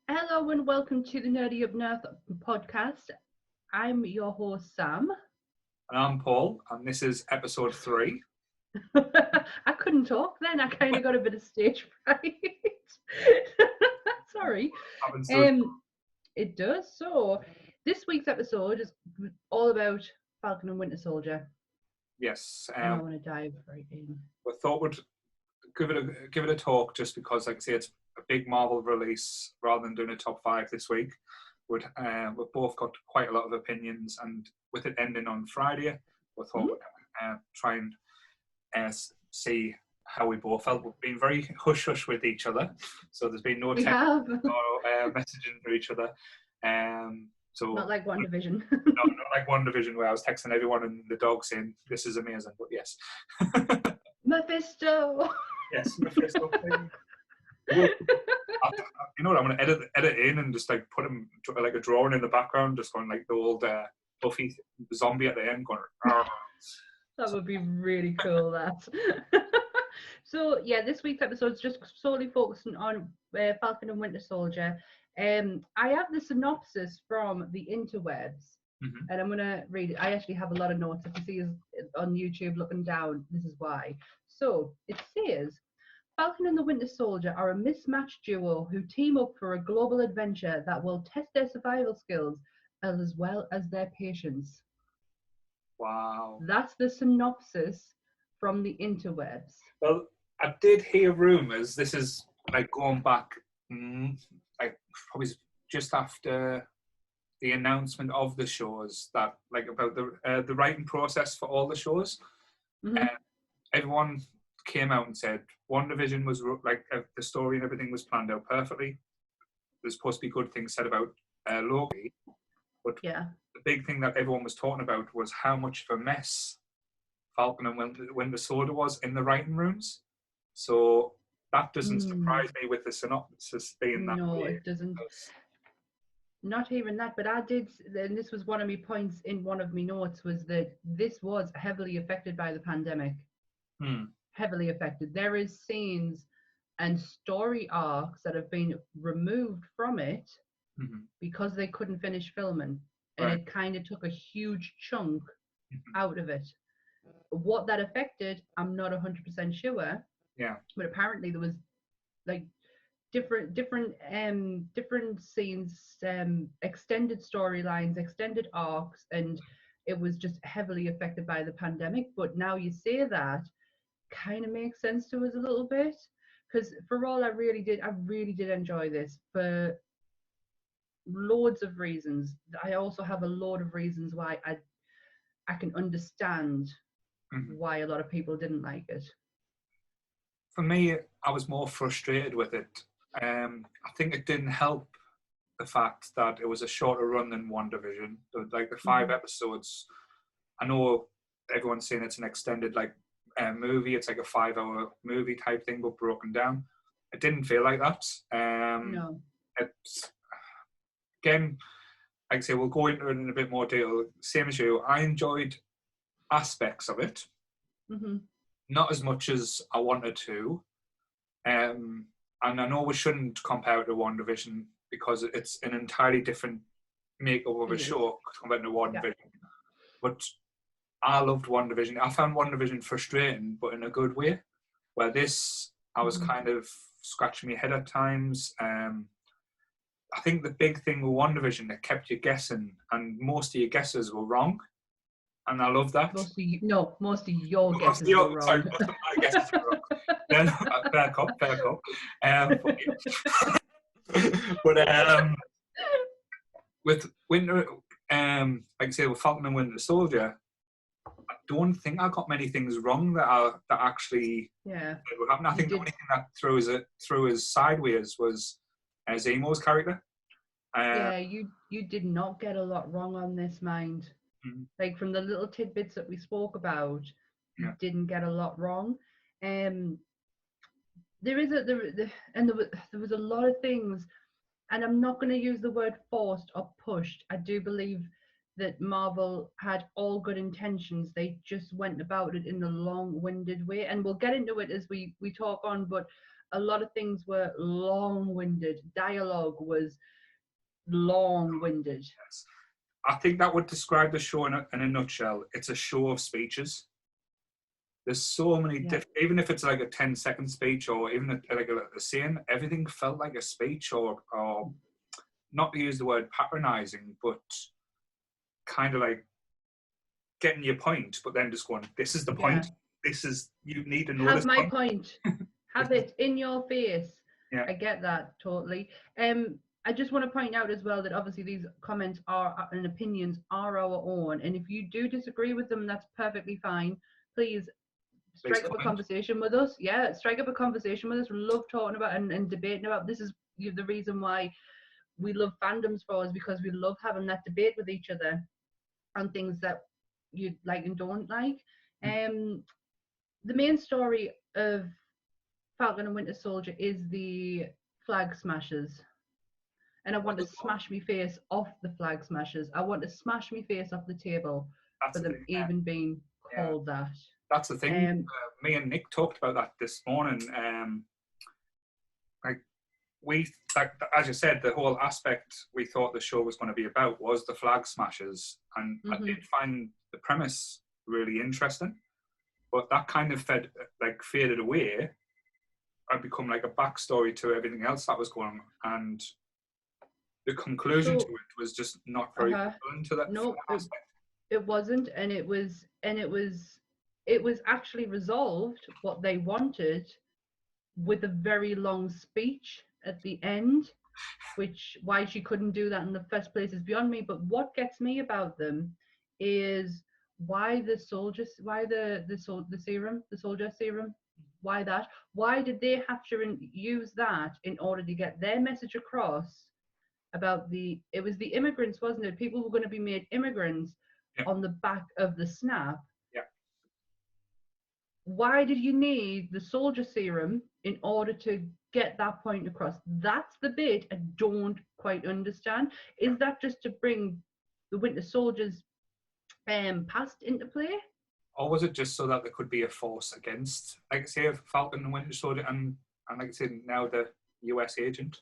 Hello and welcome to the Nerdy Up North podcast. I'm your host, Sam. And I'm Paul, and this is episode 3. I couldn't talk then. I kind of got a bit of stage fright. Sorry. It does. So, this week's episode is all about Falcon and Winter Soldier. Yes. And I want to dive right in. We thought we'd give it a talk just because, like I say, it's a big Marvel release rather than doing a top 5 this week. We've both got quite a lot of opinions, and with it ending on Friday, we thought we'd try and see how we both felt. We've been very hush-hush with each other, so there's been no texting or messaging for each other. So not like WandaVision. not like WandaVision where I was texting everyone and the dog saying, "This is amazing," but yes. Mephisto! Yes, Mephisto. You know what, I'm going to edit in and just like put him like a drawing in the background, just going like the old Buffy zombie at the end going. That would be really cool, that. So, yeah, this week's episode is just solely focusing on Falcon and Winter Soldier. I have the synopsis from the interwebs, and I'm going to read it. I actually have a lot of notes. If you see us on YouTube looking down, this is why. So, it says, Falcon and the Winter Soldier are a mismatched duo who team up for a global adventure that will test their survival skills as well as their patience. Wow. That's the synopsis from the interwebs. Well, I did hear rumours. This is like going back, like probably just after the announcement of the shows, that like about the writing process for all the shows. Everyone came out and said WandaVision was like the story and everything was planned out perfectly. There's supposed to be good things said about Loki, but the big thing that everyone was talking about was how much of a mess Falcon and Winter Soldier was in the writing rooms. So that doesn't surprise me with the synopsis being that way. No, it doesn't. Not even that, but I did, and this was one of my points in one of my notes, was that this was heavily affected by the pandemic. Heavily affected. There is scenes and story arcs that have been removed from it because they couldn't finish filming, and it kind of took a huge chunk out of it. What that affected, I'm not 100% sure. Yeah. But apparently there was like different scenes, extended storylines, extended arcs, and it was just heavily affected by the pandemic. But now you say that, kind of makes sense to us a little bit, because for all I really did enjoy this for loads of reasons. I also have a load of reasons why I can understand why a lot of people didn't like it. For me, I was more frustrated with it. I think it didn't help the fact that it was a shorter run than WandaVision. Like the 5 episodes, I know everyone's saying it's an extended like movie. It's like a 5-hour movie type thing, but broken down. It didn't feel like that. No. It's, again, like I say, we'll go into it in a bit more detail. Same as you, I enjoyed aspects of it. Not as much as I wanted to. And I know we shouldn't compare it to WandaVision because it's an entirely different makeup of a show compared to WandaVision. But I loved WandaVision. I found WandaVision frustrating, but in a good way. Where this, I was kind of scratching my head at times. I think the big thing with WandaVision, it kept you guessing, and most of your guesses were wrong. And I love that. Most of your guesses were wrong. Sorry, most of my guesses were wrong. Then, fair cop. But with Winter, like I say, with Falcon and Winter Soldier, I don't think I got many things wrong that actually were happening. I think the only thing that threw us sideways was Zemo's character. You did not get a lot wrong on this, mind. Like from the little tidbits that we spoke about, you didn't get a lot wrong. There was a lot of things, and I'm not going to use the word forced or pushed. I do believe that Marvel had all good intentions. They just went about it in a long-winded way, and we'll get into it as we talk on. But a lot of things were long-winded. Dialogue was long-winded. Yes. I think that would describe the show in a nutshell. It's a show of speeches. There's so many different, even if it's like a 10-second speech or even like a scene, everything felt like a speech or not to use the word patronizing, but kind of like getting your point, but then just going, this is the point. This is, you need to know Have this my point. Have it in your face. Yeah. I get that totally. I just want to point out as well that obviously these comments are and opinions are our own, and if you do disagree with them, that's perfectly fine. Please strike up a conversation with us. Yeah, strike up a conversation with us. We love talking about and debating about. This is the reason why we love fandoms for us, because we love having that debate with each other on things that you like and don't like. The main story of Falcon and Winter Soldier is the flag smashers. And I want to smash my face off the flag smashers. I want to smash my face off the table for them even being called that. That's the thing. Me and Nick talked about that this morning. Like as you said, the whole aspect we thought the show was going to be about was the flag smashers, and I did find the premise really interesting, but that kind of faded away and become like a backstory to everything else that was going on, and the conclusion to it was just not very fulfilling to that. No, it wasn't, and it was actually resolved what they wanted with a very long speech at the end, which why she couldn't do that in the first place is beyond me. But what gets me about them is why the soldier serum, why that? Why did they have to use that in order to get their message across about it was the immigrants, wasn't it? People were going to be made immigrants on the back of the snap. Yeah. Why did you need the soldier serum in order to get that point across? That's the bit I don't quite understand. Is that just to bring the Winter Soldier's past into play? Or was it just so that there could be a force against, like I say, Falcon and Winter Soldier and like I said, now the US agent?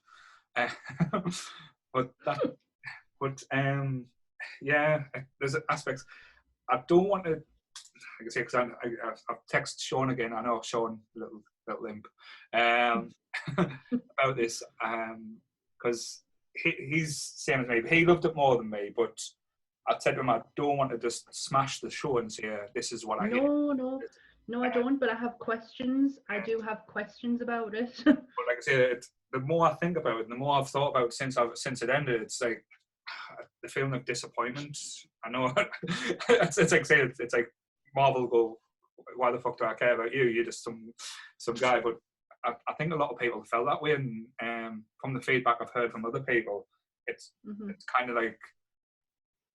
There's aspects I don't want to, like I say, because I've texted Sean again. I know Sean, little imp, about this, because he's same as me. But he loved it more than me, but I said to him, I don't want to just smash the show and say, this is what I hate. No, I don't, but I have questions. I do have questions about it. But like I say, the more I think about it, and the more I've thought about it since it ended, it's like the feeling of disappointment. I know it's like say it's like Marvel go, why the fuck do I care about you? You're just some guy. But I think a lot of people felt that way, and from the feedback I've heard from other people, it's kind of like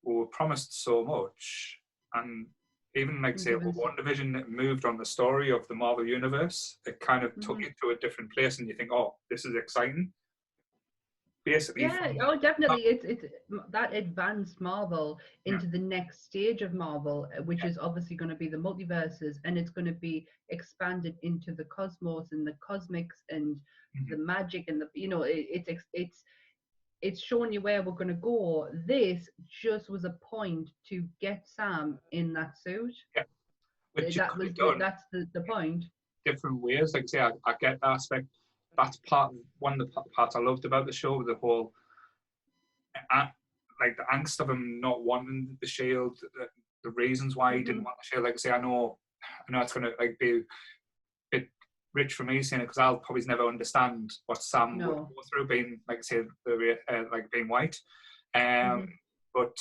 we were promised so much, and even like say WandaVision, it moved on the story of the Marvel universe. It kind of took you to a different place, and you think, oh, this is exciting. Basically, definitely. It's that advanced Marvel into the next stage of Marvel, which is obviously going to be the multiverses, and it's going to be expanded into the cosmos and the cosmics and the magic and it's showing you where we're going to go. This just was a point to get Sam in that suit. Yeah. That's the point. Different ways, like I say, I get that aspect. That's one of the parts I loved about the show, the whole, like the angst of him not wanting the shield, the reasons why he didn't want the shield. Like I say, I know it's going to like be a bit rich for me saying it, because I'll probably never understand what Sam would go through being, like I say, like being white. But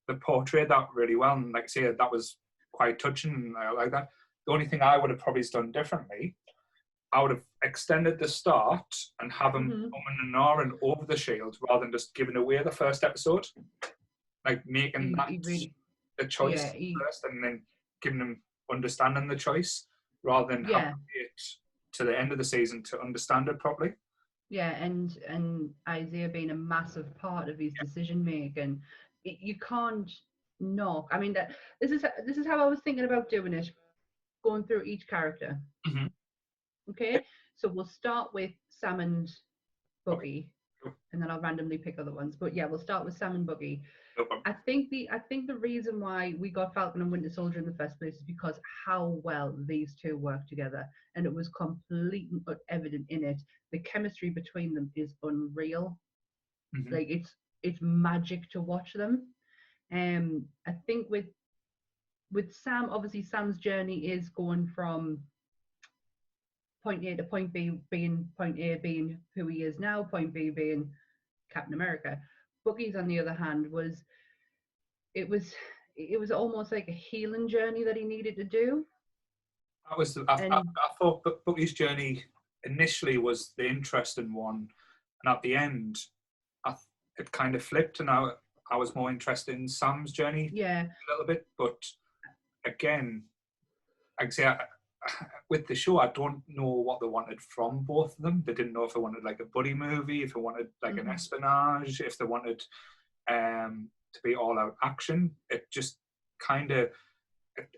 they portrayed that really well, and like I say, that was quite touching. And I like that. The only thing I would have probably done differently, I would have extended the start and have him coming and gnawing over the shield rather than just giving away the first episode. Like making the choice first and then giving him understanding the choice rather than having it to the end of the season to understand it properly. Yeah, and Isaiah being a massive part of his decision making. You can't No, I mean this is how I was thinking about doing it, going through each character. Mm-hmm. Okay, so we'll start with Sam and Okay. Buggy, and then I'll randomly pick other ones. But yeah, we'll start with Sam and Buggy. No problem. I think the reason why we got Falcon and Winter Soldier in the first place is because how well these two work together, and it was completely evident in it. The chemistry between them is unreal. Mm-hmm. Like it's magic to watch them. I think with Sam, obviously Sam's journey is going from point A to point B, being point A being who he is now, point B being Captain America. Buggy's, on the other hand, it was it was almost like a healing journey that he needed to do. That was I thought Bucky's journey initially was the interesting one, and at the end, it kind of flipped, and I was more interested in Sam's journey. Yeah, a little bit, but again, like I say, with the show, I don't know what they wanted from both of them. They didn't know if they wanted like a buddy movie, if they wanted like an espionage, if they wanted to be all out action. It just kind of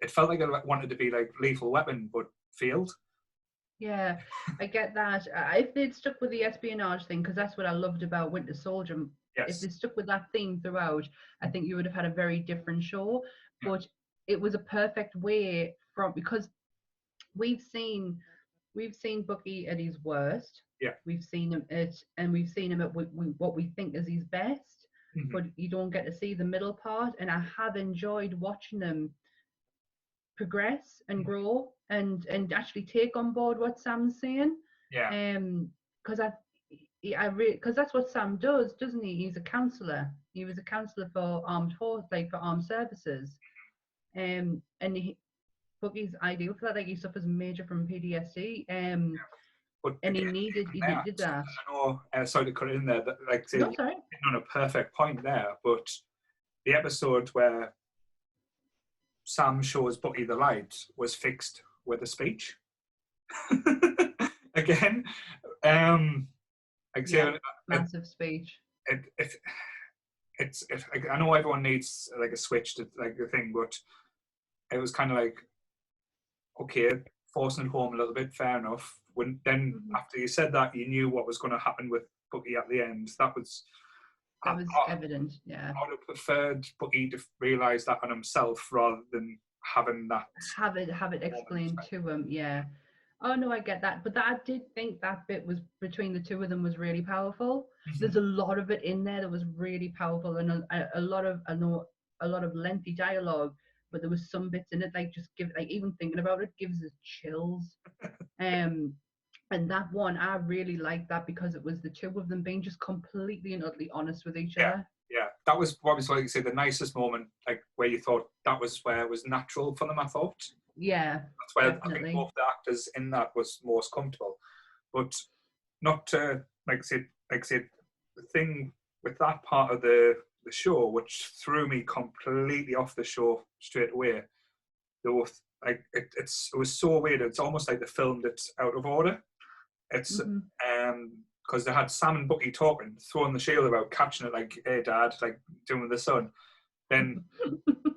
it felt like it wanted to be like Lethal Weapon, but failed. Yeah, I get that. If they'd stuck with the espionage thing, because that's what I loved about Winter Soldier, if Yes. they stuck with that theme throughout, I think you would have had a very different show. Yeah. But it was a perfect way from, because we've seen Bucky at his worst. Yeah. We've seen him at what we think is his best, but you don't get to see the middle part. And I have enjoyed watching them progress and grow and actually take on board what Sam's saying. Yeah. Because because that's what Sam does, doesn't he? He's a counselor. He was a counselor for armed force, like for armed services. And Bucky's ideal for that. Like he suffers major from PTSD. But And again, he did that. I know, sorry to cut it in there, but like say, No, sorry. on a perfect point there, but the episode where Sam shows Bucky the light was fixed with a speech. Again, like yeah, massive speech. It's I know everyone needs like a switch to like the thing, but it was kind of like, okay, forcing it home a little bit, fair enough. When then after you said that, you knew what was going to happen with Bucky at the end. That was evident. Yeah, I would have preferred Bucky to realise that on himself rather than having that have it explained to him. Yeah. Oh no, I get that, but I did think that bit was between the two of them was really powerful. There's a lot of it in there that was really powerful, and a lot of lengthy dialogue. But there was some bits in it like even thinking about it gives us chills. And that one, I really liked that because it was the two of them being just completely and utterly honest with each other. Yeah, that was what was like you say the nicest moment, like where you thought that was where it was natural for them. I thought. Yeah, that's where definitely. I think both the actors in that was most comfortable, but not to like I said, the thing with that part of the show, which threw me completely off the show straight away. They were like it was so weird. It's almost like they filmed it out of order. It's because they had Sam and Bucky talking, throwing the shield about, catching it like, hey dad, like doing with the son. Then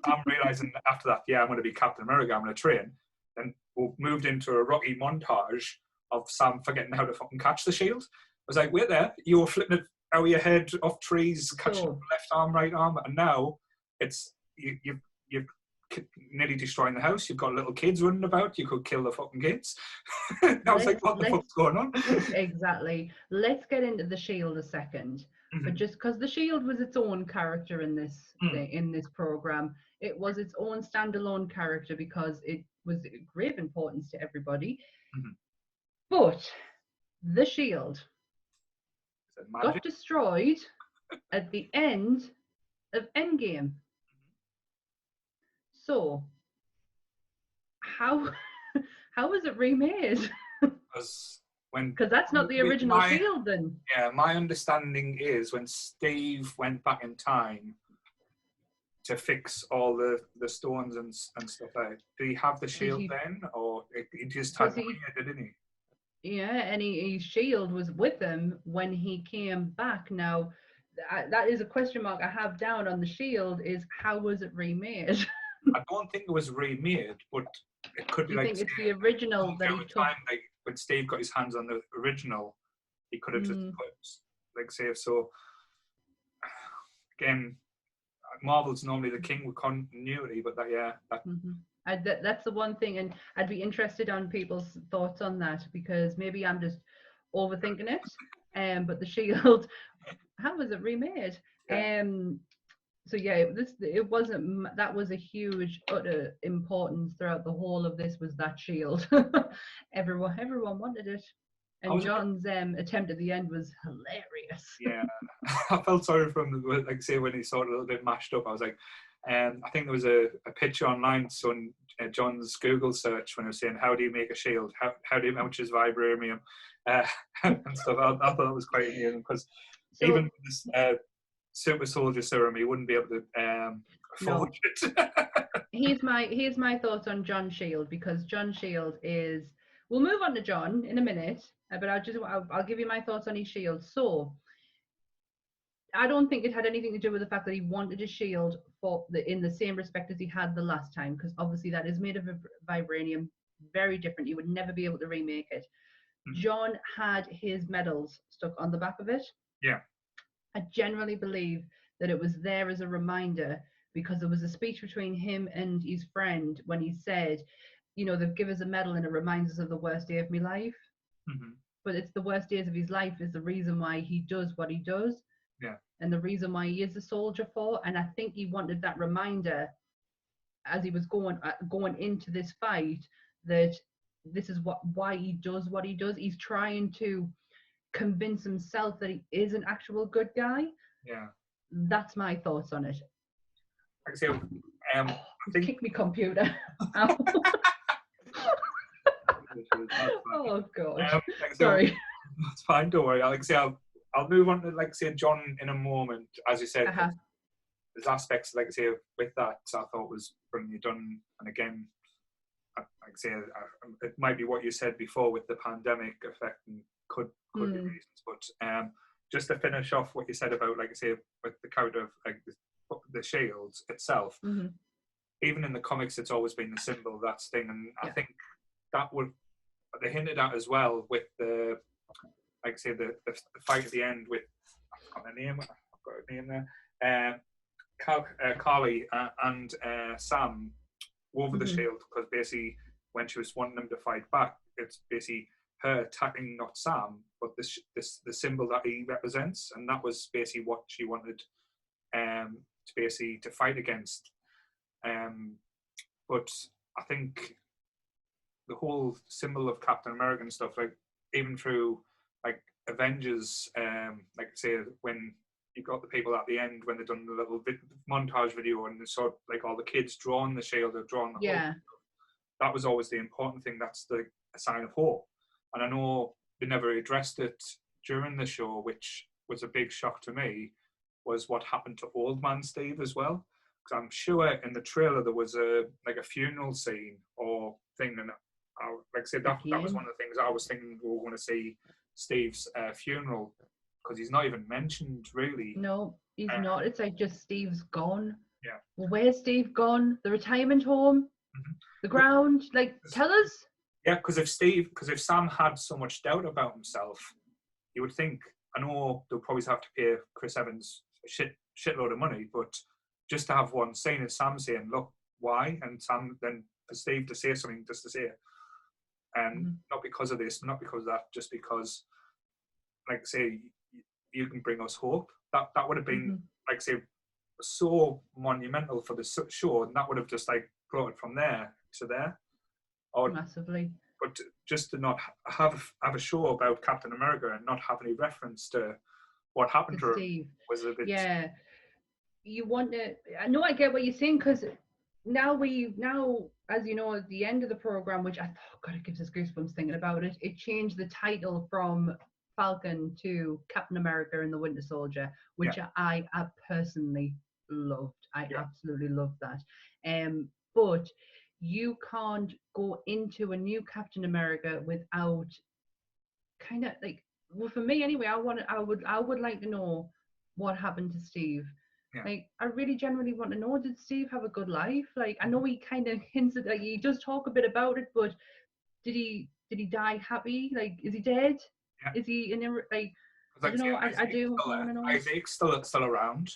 I'm realizing after that, yeah, I'm going to be Captain America, I'm going to train. Then we moved into a rocky montage of Sam forgetting how to fucking catch the shield. I was like, wait there, you were flipping it out of your head off trees, catching left arm, right arm, and now it's you've nearly destroying the house. You've got little kids running about. You could kill the fucking kids. I was like, what the fuck's going on? Exactly. Let's get into the Shield a second. But just because the Shield was its own character in this program, it was its own standalone character because it was of great importance to everybody. But the Shield got destroyed at the end of Endgame. So, how was it remade? Because that's not the original Shield then. Yeah, my understanding is when Steve went back in time to fix all the stones and stuff like, did he have the shield then? Or he just had one here, didn't he? Yeah, and his shield was with him when he came back. Now, that is a question mark I have down on the shield, is how was it remade? I don't think it was remade, but it could be Do you like think it's the original that he took? time, like when Steve got his hands on the original, he could have just put, like, say, so again, Marvel's normally the king with continuity, but that's the one thing, and I'd be interested on people's thoughts on that, because maybe I'm just overthinking it. But the shield, how was it remade? Yeah. So yeah, it wasn't, that was a huge utter importance throughout the whole of this, was that shield. everyone wanted it, and John's attempt at the end was hilarious. Yeah, I felt sorry for him, like say when he saw it a little bit mashed up. I was like, I think there was a picture online, so in John's Google search, when it was saying how do you make a shield, how much is vibranium, and stuff. I thought it was quite amusing, because even this super soldier serum, he wouldn't be able to afford it. Here's my thoughts on John Shield, because John Shield is, we'll move on to John in a minute, but I'll give you my thoughts on his shield. So I don't think it had anything to do with the fact that he wanted a shield in the same respect as he had the last time, because obviously that is made of vibranium, very different. You would never be able to remake it. John had his medals stuck on the back of it. Yeah. I generally believe that it was there as a reminder, because there was a speech between him and his friend when he said, you know, they've given us a medal and it reminds us of the worst day of my life. But it's the worst days of his life is the reason why he does what he does. Yeah. And the reason why he is a soldier for. And I think he wanted that reminder as he was going into this fight, that this is why he does what he does. He's trying to convince himself that he is an actual good guy. Yeah. That's my thoughts on it. Like I say, I think... Kick me computer. Oh god. Sorry. That's fine, don't worry. Like I say, I'll move on to, like say, John in a moment. As you said, there's aspects, like I say, with that I thought was brilliantly done. And again, like I say, it might be what you said before with the pandemic effect, and could be reasons. But just to finish off what you said about, like I say, with the character of like the shields itself, even in the comics, it's always been the symbol, that thing, and I think that they hinted at as well with the, like I say, the fight at the end with, I've got a name there, Carly and Sam over the shield, because basically when she was wanting them to fight back, it's basically her attacking not Sam, but the symbol that he represents, and that was basically what she wanted to fight against. But I think the whole symbol of Captain America and stuff, like even through like Avengers, like I say, when you got the people at the end when they done the little montage video and they saw like all the kids drawing the shield or drawing the hope, that was always the important thing. That's a sign of hope. And I know they never addressed it during the show, which was a big shock to me, was what happened to Old Man Steve as well. Because I'm sure in the trailer there was a funeral scene or thing, and like I said, that was one of the things I was thinking we were going to see Steve's funeral, because he's not even mentioned really. No, he's not. It's like just Steve's gone. Yeah. Well, where's Steve gone? The retirement home? The ground? Like, tell us. Yeah, because if Sam had so much doubt about himself, you would think, I know they'll probably have to pay Chris Evans a shitload of money, but just to have one scene of Sam saying, look, why? And Sam then for Steve to say something, just to say it. And not because of this, not because of that, just because, like I say, you can bring us hope. That would have been, like I say, so monumental for the show, and that would have just like brought it from there to there. Or, massively. But just to not have a show about Captain America and not have any reference to what happened to Steve her was a bit... Yeah. You want to... I know, I get what you're saying, because now, as you know, at the end of the program, which I thought, God, it gives us goosebumps thinking about it, it changed the title from Falcon to Captain America and the Winter Soldier, which I personally loved. I absolutely loved that. But you can't go into a new Captain America without kind of like, well, for me anyway, I would like to know what happened to Steve. Yeah. Like, I really genuinely want to know, did Steve have a good life? Like, I know he kind of hints at, like, he does talk a bit about it, but did he die happy? Like, is he dead? Yeah. Is he in, like, I Like, don't know, I do want to know. Isaac's still around.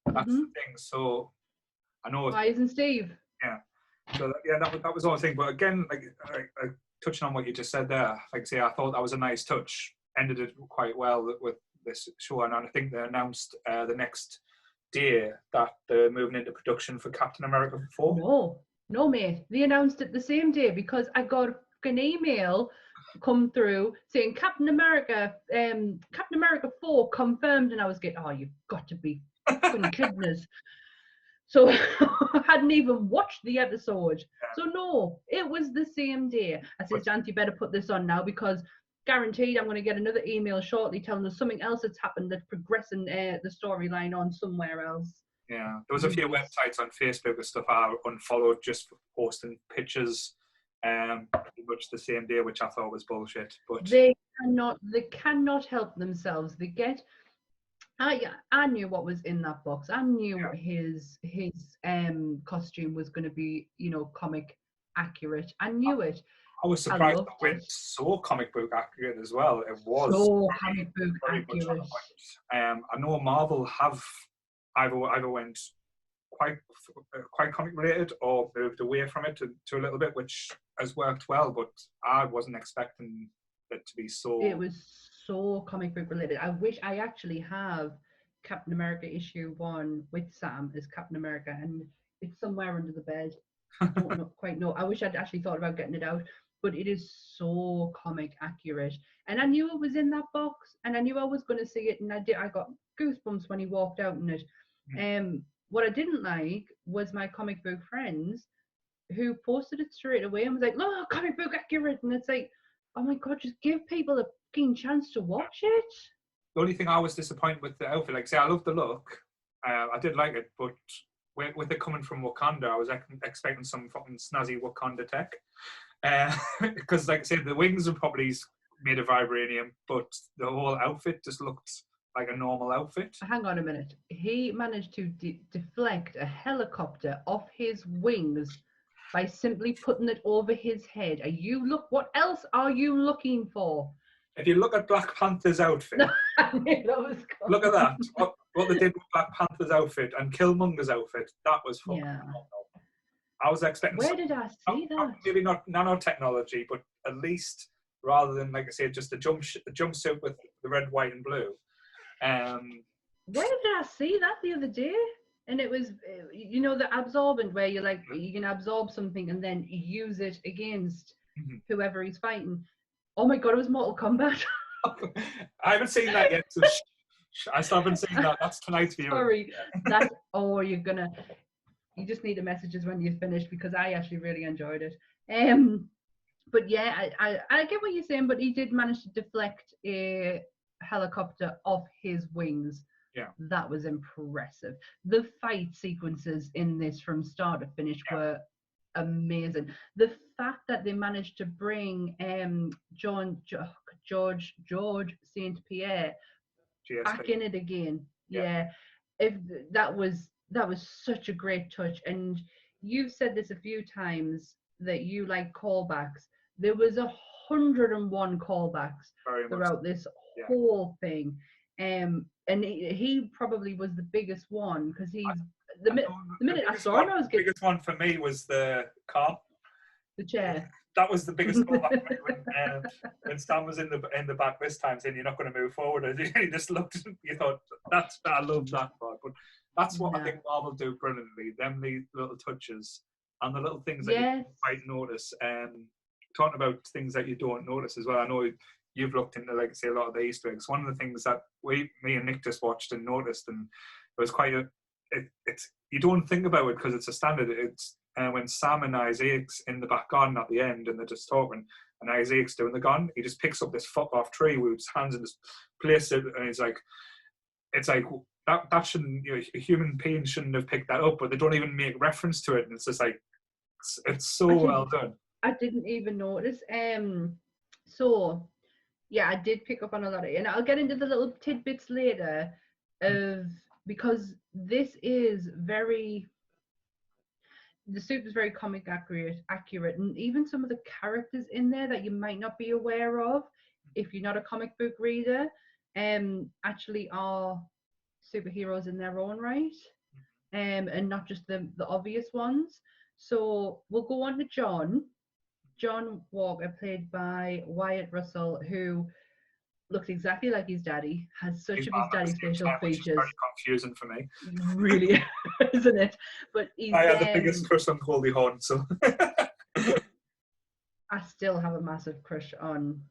That's the thing. So I know. Why isn't Steve? Yeah. So that was the whole thing. But again, like touching on what you just said there, like say, I thought that was a nice touch. Ended it quite well with this show, and I think they announced the next day that they're moving into production for Captain America 4. No, mate. They announced it the same day because I got an email come through saying Captain America 4 confirmed, and I was getting, oh, you've got to be fucking kidding us. So I hadn't even watched the episode. Yeah. So no, it was the same day. I said, Dante, you better put this on now because guaranteed I'm going to get another email shortly telling us something else that's happened that's progressing the storyline on somewhere else. Yeah, there was a few websites on Facebook and stuff I unfollowed just for posting pictures pretty much the same day, which I thought was bullshit. But they cannot help themselves. They get I knew what was in that box. I knew his costume was going to be, comic accurate. I knew it. I was surprised it went so comic book accurate as well. It was so comic book accurate. I know Marvel have either went quite comic related or moved away from it to a little bit, which has worked well. But I wasn't expecting it to be so. It was so comic book related. I wish I actually have Captain America issue 1 with Sam as Captain America, and it's somewhere under the bed. I don't quite know. I wish I'd actually thought about getting it out, but it is so comic accurate. And I knew it was in that box, and I knew I was going to see it, and I got goosebumps when he walked out in it. What I didn't like was my comic book friends who posted it straight away and was like, "Oh, comic book accurate," and it's like, oh my god, just give people a fucking chance to watch it. The only thing I was disappointed with the outfit, like say, I love the look, I did like it, but with it coming from Wakanda, I was expecting some fucking snazzy Wakanda tech, because like I said, the wings are probably made of vibranium, but the whole outfit just looked like a normal outfit. Hang on a minute, he managed to deflect a helicopter off his wings by simply putting it over his head. What else are you looking for? If you look at Black Panther's outfit, look at that. What they did with Black Panther's outfit and Killmonger's outfit, that was fucking phenomenal. I was expecting. Where did I see that? Maybe not nanotechnology, but at least rather than, like I said, just a jumpsuit with the red, white, and blue. Where did I see that the other day? And it was, the absorbent where you can absorb something and then use it against whoever he's fighting. Oh my god, it was Mortal Kombat. I haven't seen that yet. So I still haven't seen that. That's tonight's viewing. Sorry, you just need the messages when you've finished because I actually really enjoyed it. But yeah, I get what you're saying, but he did manage to deflect a helicopter off his wings. Yeah, that was impressive. The fight sequences in this from start to finish were amazing. The fact that they managed to bring George St. Pierre back in it again, if that was such a great touch. And you've said this a few times that you like callbacks. There was 101 callbacks throughout this whole thing. And he probably was the biggest one because he's the minute I saw him, I was the biggest one for me was the car, the chair. That was the biggest one when Stan was in the back this time saying you're not going to move forward. And you just looked, you thought I love that part. But that's what I think Marvel do brilliantly. Them the little touches and the little things that you might notice. Talking about things that you don't notice as well. I know you've looked into, like I say, a lot of the Easter eggs. One of the things that me and Nick just watched and noticed, and it was quite it's you don't think about it because it's a standard. It's when Sam and Isaac's in the back garden at the end and they're just talking, and Isaac's doing the gun, he just picks up this fuck off tree with his hands and just places it, and it's like that shouldn't, a human being shouldn't have picked that up, but they don't even make reference to it, and it's just like it's so well done. I didn't even notice. So yeah, I did pick up on a lot of it, and I'll get into the little tidbits later. because this is the soup is very comic accurate, and even some of the characters in there that you might not be aware of if you're not a comic book reader, actually are superheroes in their own right, and not just the obvious ones. So we'll go on to John Walker, played by Wyatt Russell, who looks exactly like his daddy, has such of his daddy's facial features. Which is very confusing for me. Really, isn't it? But I had the biggest crush on Goldie Hawn, so I still have a massive crush on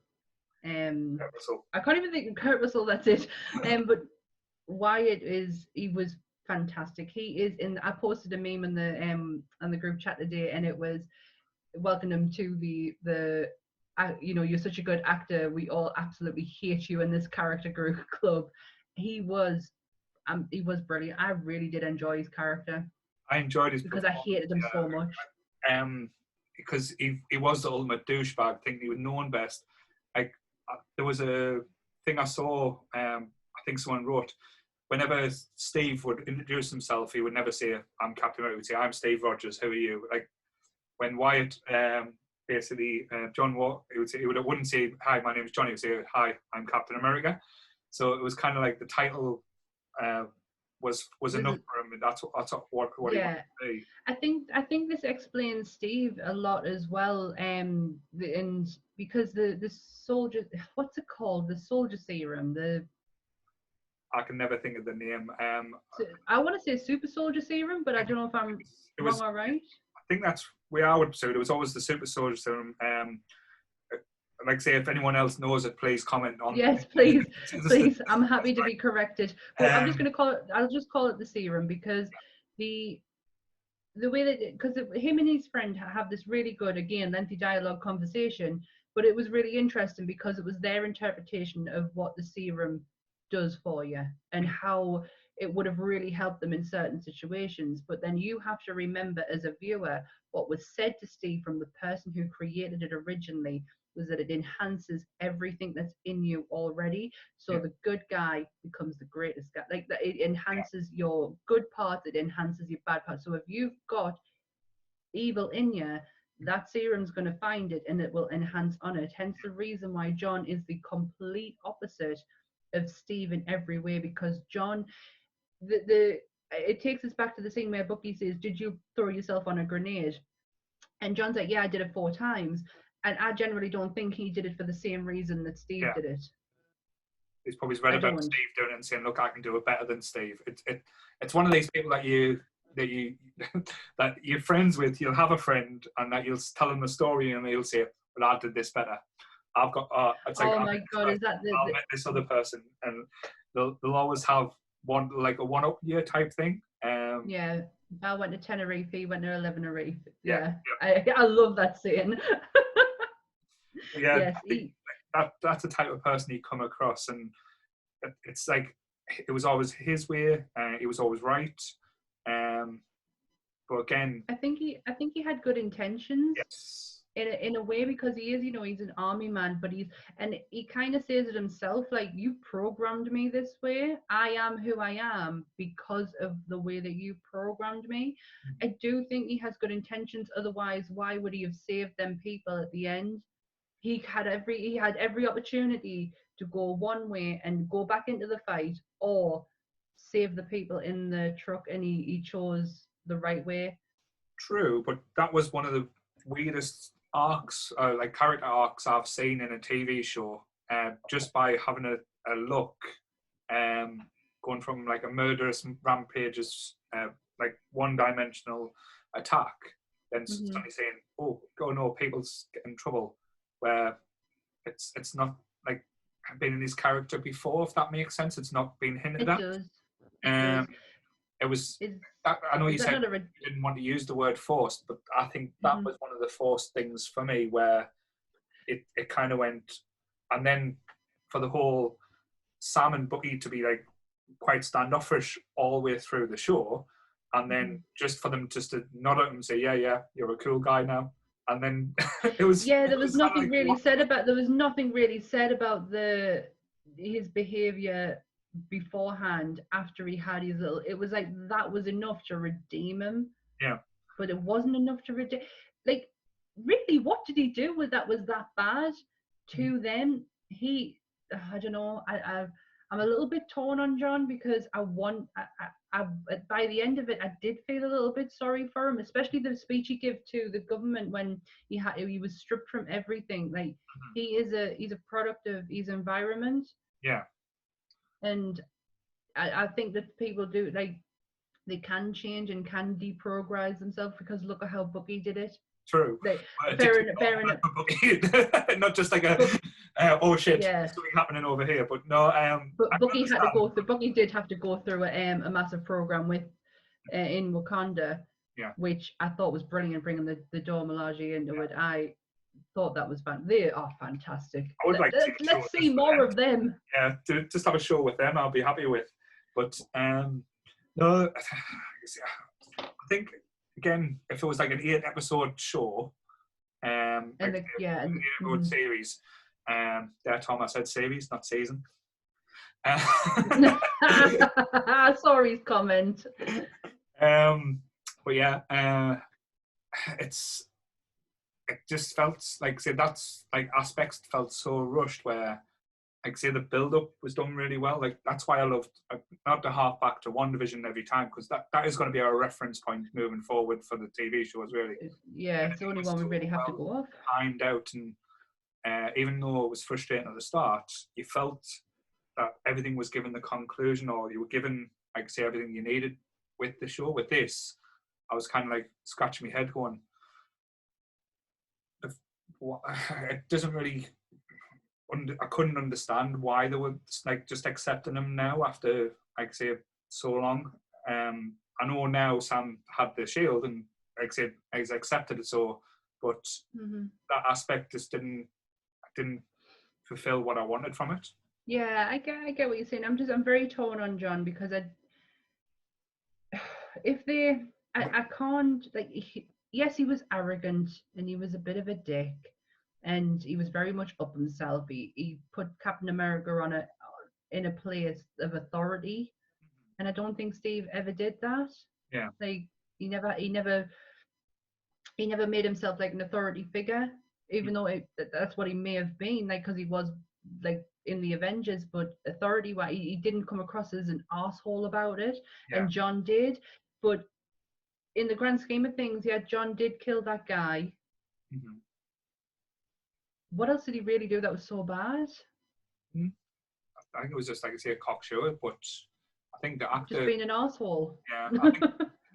Kurt Russell. I can't even think of Kurt Russell, that's it. But Wyatt he was fantastic. He is I posted a meme on the group chat today, and it was welcome him to the you're such a good actor, we all absolutely hate you in this character group club. He was brilliant. I really did enjoy his character. I enjoyed his because I hated him so much. Because he was the ultimate douchebag, thinking he was known best. Like there was a thing I saw, I think someone wrote, whenever Steve would introduce himself, he would never say, "I'm Captain America." He would say, "I'm Steve Rogers, who are you?" Like when Wyatt basically John Walker, he wouldn't say, "Hi, my name is Johnny." He would say, "Hi, I'm Captain America." So it was kind of like the title was enough for him, and that's what he wanted to be. I think this explains Steve a lot as well, and because the soldier, what's it called, the soldier serum, I can never think of the name. I want to say super soldier serum, but I don't know if I'm wrong or right. I think that's where I would say it was always the super soldier serum. Like say, if anyone else knows it, please comment on. Yes, please. I'm happy to be corrected. But I'm just going to call it. I'll just call it the serum, because the way that, because him and his friend have this really good, again, lengthy dialogue conversation, but it was really interesting because it was their interpretation of what the serum does for you and how it would have really helped them in certain situations. But then you have to remember as a viewer what was said to Steve from the person who created it originally was that it enhances everything that's in you already. So the good guy becomes the greatest guy. Like that, it enhances your good parts, it enhances your bad parts. So if you've got evil in you, that serum's going to find it and it will enhance on it. Hence the reason why John is the complete opposite of Steve in every way, because John, it takes us back to the scene where Bucky says, "Did you throw yourself on a grenade?" And John's like, "Yeah, I did it 4 times." And I generally don't think he did it for the same reason that Steve did it. He's probably read about Steve doing it and saying, "Look, I can do it better than Steve." It's one of these people that you're friends with. You'll have a friend, and that you'll tell them the story, and they'll say, "Well, I did this better. I've got." It's like, oh my God, is that I'll met this other person, and they'll always have one, like a one-up year type thing. Yeah, I went to Tenerife, he went to 11 Tenerife. Yeah. I love that saying. Yes, that's the type of person he come across, and it's like it was always his way. He was always right. But again, I think he had good intentions. Yes. In a way, because he is, he's an army man, but he kind of says it himself, like, "You programmed me this way. I am who I am because of the way that you programmed me." I do think he has good intentions. Otherwise, why would he have saved them people at the end? He had every opportunity to go one way and go back into the fight, or save the people in the truck, and he chose the right way. True, but that was one of the weirdest arcs, like character arcs I've seen in a TV show. Just by having a look, going from like a murderous rampage's like one-dimensional attack, then suddenly saying, "Oh no, people's getting in trouble," where it's not like been in his character before, if that makes sense. It's not been hinted at. It was. I know you said you didn't want to use the word forced, but I think that was one of the forced things for me, where it kind of went, and then for the whole Sam and Bucky to be like quite standoffish all the way through the show, and then just for them just to nod at him and say, "Yeah, you're a cool guy now," and then it was. There was nothing really said about. There was nothing really said about his behavior beforehand after he had his little, it was like that was enough to redeem him. Yeah. But it wasn't enough to redeem. Like, really, what did he do was that bad to them? I don't know. I'm a little bit torn on John because by the end of it, I did feel a little bit sorry for him, especially the speech he gave to the government when he was stripped from everything. Like, he's a product of his environment. Yeah. And I think that people do, like, they can change and can deprogress themselves, because look at how Bucky did it. True. Like, not just like oh shit, yeah. something happening over here. But no, but Bucky had to go through. Bucky did have to go through a massive program with in Wakanda, which I thought was brilliant, bringing the Dora Milaje into it. I thought that was fun. They are fantastic. I would let's see more of them. Yeah, to just have a show with them, I'll be happy with. But no, I think again, if it was like an 8-episode show, series, there, Tom, I said series, not season. Sorry, comment. But yeah, it just felt like, say, that's like aspects felt so rushed, where like, say, the build-up was done really well. Like, that's why I loved not to hark back to WandaVision every time, because that is going to be our reference point moving forward for the TV shows, really. Yeah, it's the only one we really have to go off. Timed out, and even though it was frustrating at the start, you felt that everything was given the conclusion, or you were given, like, say, everything you needed with the show. With this, I was kind of like scratching my head going, it doesn't really... I couldn't understand why they were like just accepting him now after, like, say, so long. I know now Sam had the shield and, like, say, he's accepted it, so, but that aspect just didn't fulfill what I wanted from it. Yeah, I get what you're saying. I'm very torn on John, because I can't, like, yes, he was arrogant and he was a bit of a dick. And he was very much up himself. He put Captain America in a place of authority, and I don't think Steve ever did that. Yeah. Like, he never made himself like an authority figure, even though that's what he may have been, like, because he was like in the Avengers. But authority-wise, he didn't come across as an asshole about it, and John did. But in the grand scheme of things, yeah, John did kill that guy. Mm-hmm. What else did he really do that was so bad? I think it was just, like I say, a cocksure, but I think the actor... Just being an asshole. Yeah,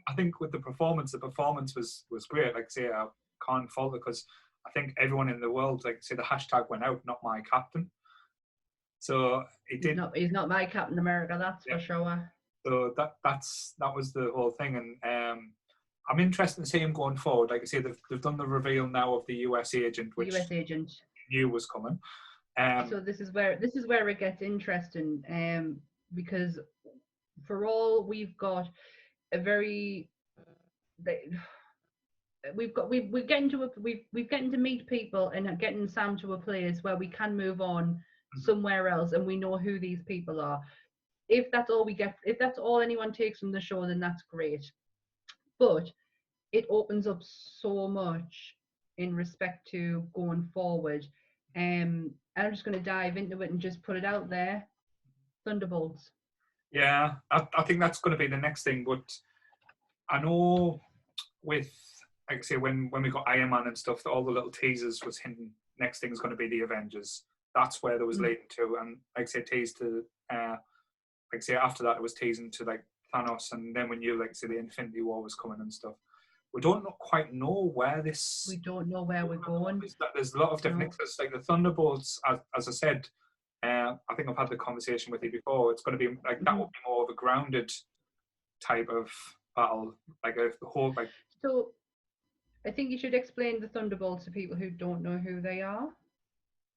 I think with the performance was great. Like I say, I can't fault it, because I think everyone in the world, like, say, the hashtag went out, not my captain. So it did... He's not my Captain America, that's for sure. So that was the whole thing, and I'm interested to see him going forward. Like I say, they've done the reveal now of the US agent, which knew was coming. So this is where it gets interesting, because for all we've got a very we've getting to meet people and getting Sam to a place where we can move on somewhere else, and we know who these people are. If that's all we get, if that's all anyone takes from the show, then that's great. But it opens up so much in respect to going forward. I'm just going to dive into it and just put it out there. Thunderbolts. Yeah, I think that's going to be the next thing. But I know with, like I say, when we got Iron Man and stuff, all the little teasers was hinting next thing is going to be the Avengers. That's where there was leading to. And like I say, teased to, like I say, after that it was teasing to, like, Thanos, and then when you, like, say, the Infinity War was coming and stuff. We don't quite know where this... We don't know where we're going. There's a lot of different things. Like the Thunderbolts, as I said, I think I've had the conversation with you before, it's going to be, like, that will be more of a grounded type of battle. Like a whole, like... So, I think you should explain the Thunderbolts to people who don't know who they are.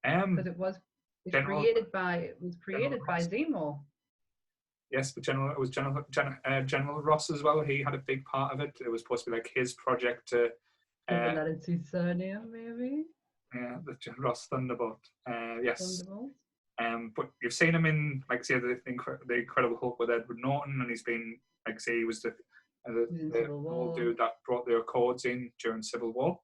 Because it was created by Zemo. Yes, but it was General Ross as well. He had a big part of it. It was supposed to be like his project to... Given that it's his surname, maybe? Yeah, the Ross Thunderbolt. Yes. Thunderbolt. But you've seen him in, like I say, the Incredible Hulk with Edward Norton, and he's been, like I say, he was the old dude that brought the Accords in during Civil War.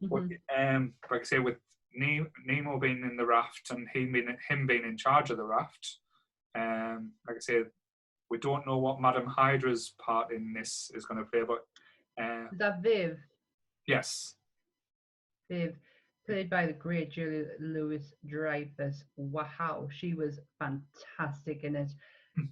But like I say, with Nemo being in the raft and him being in charge of the raft, like I say, we don't know what Madame Hydra's part in this is going to play. But is that Viv? Yes. Viv, played by the great Julia Louis-Dreyfus. Wow, she was fantastic in it.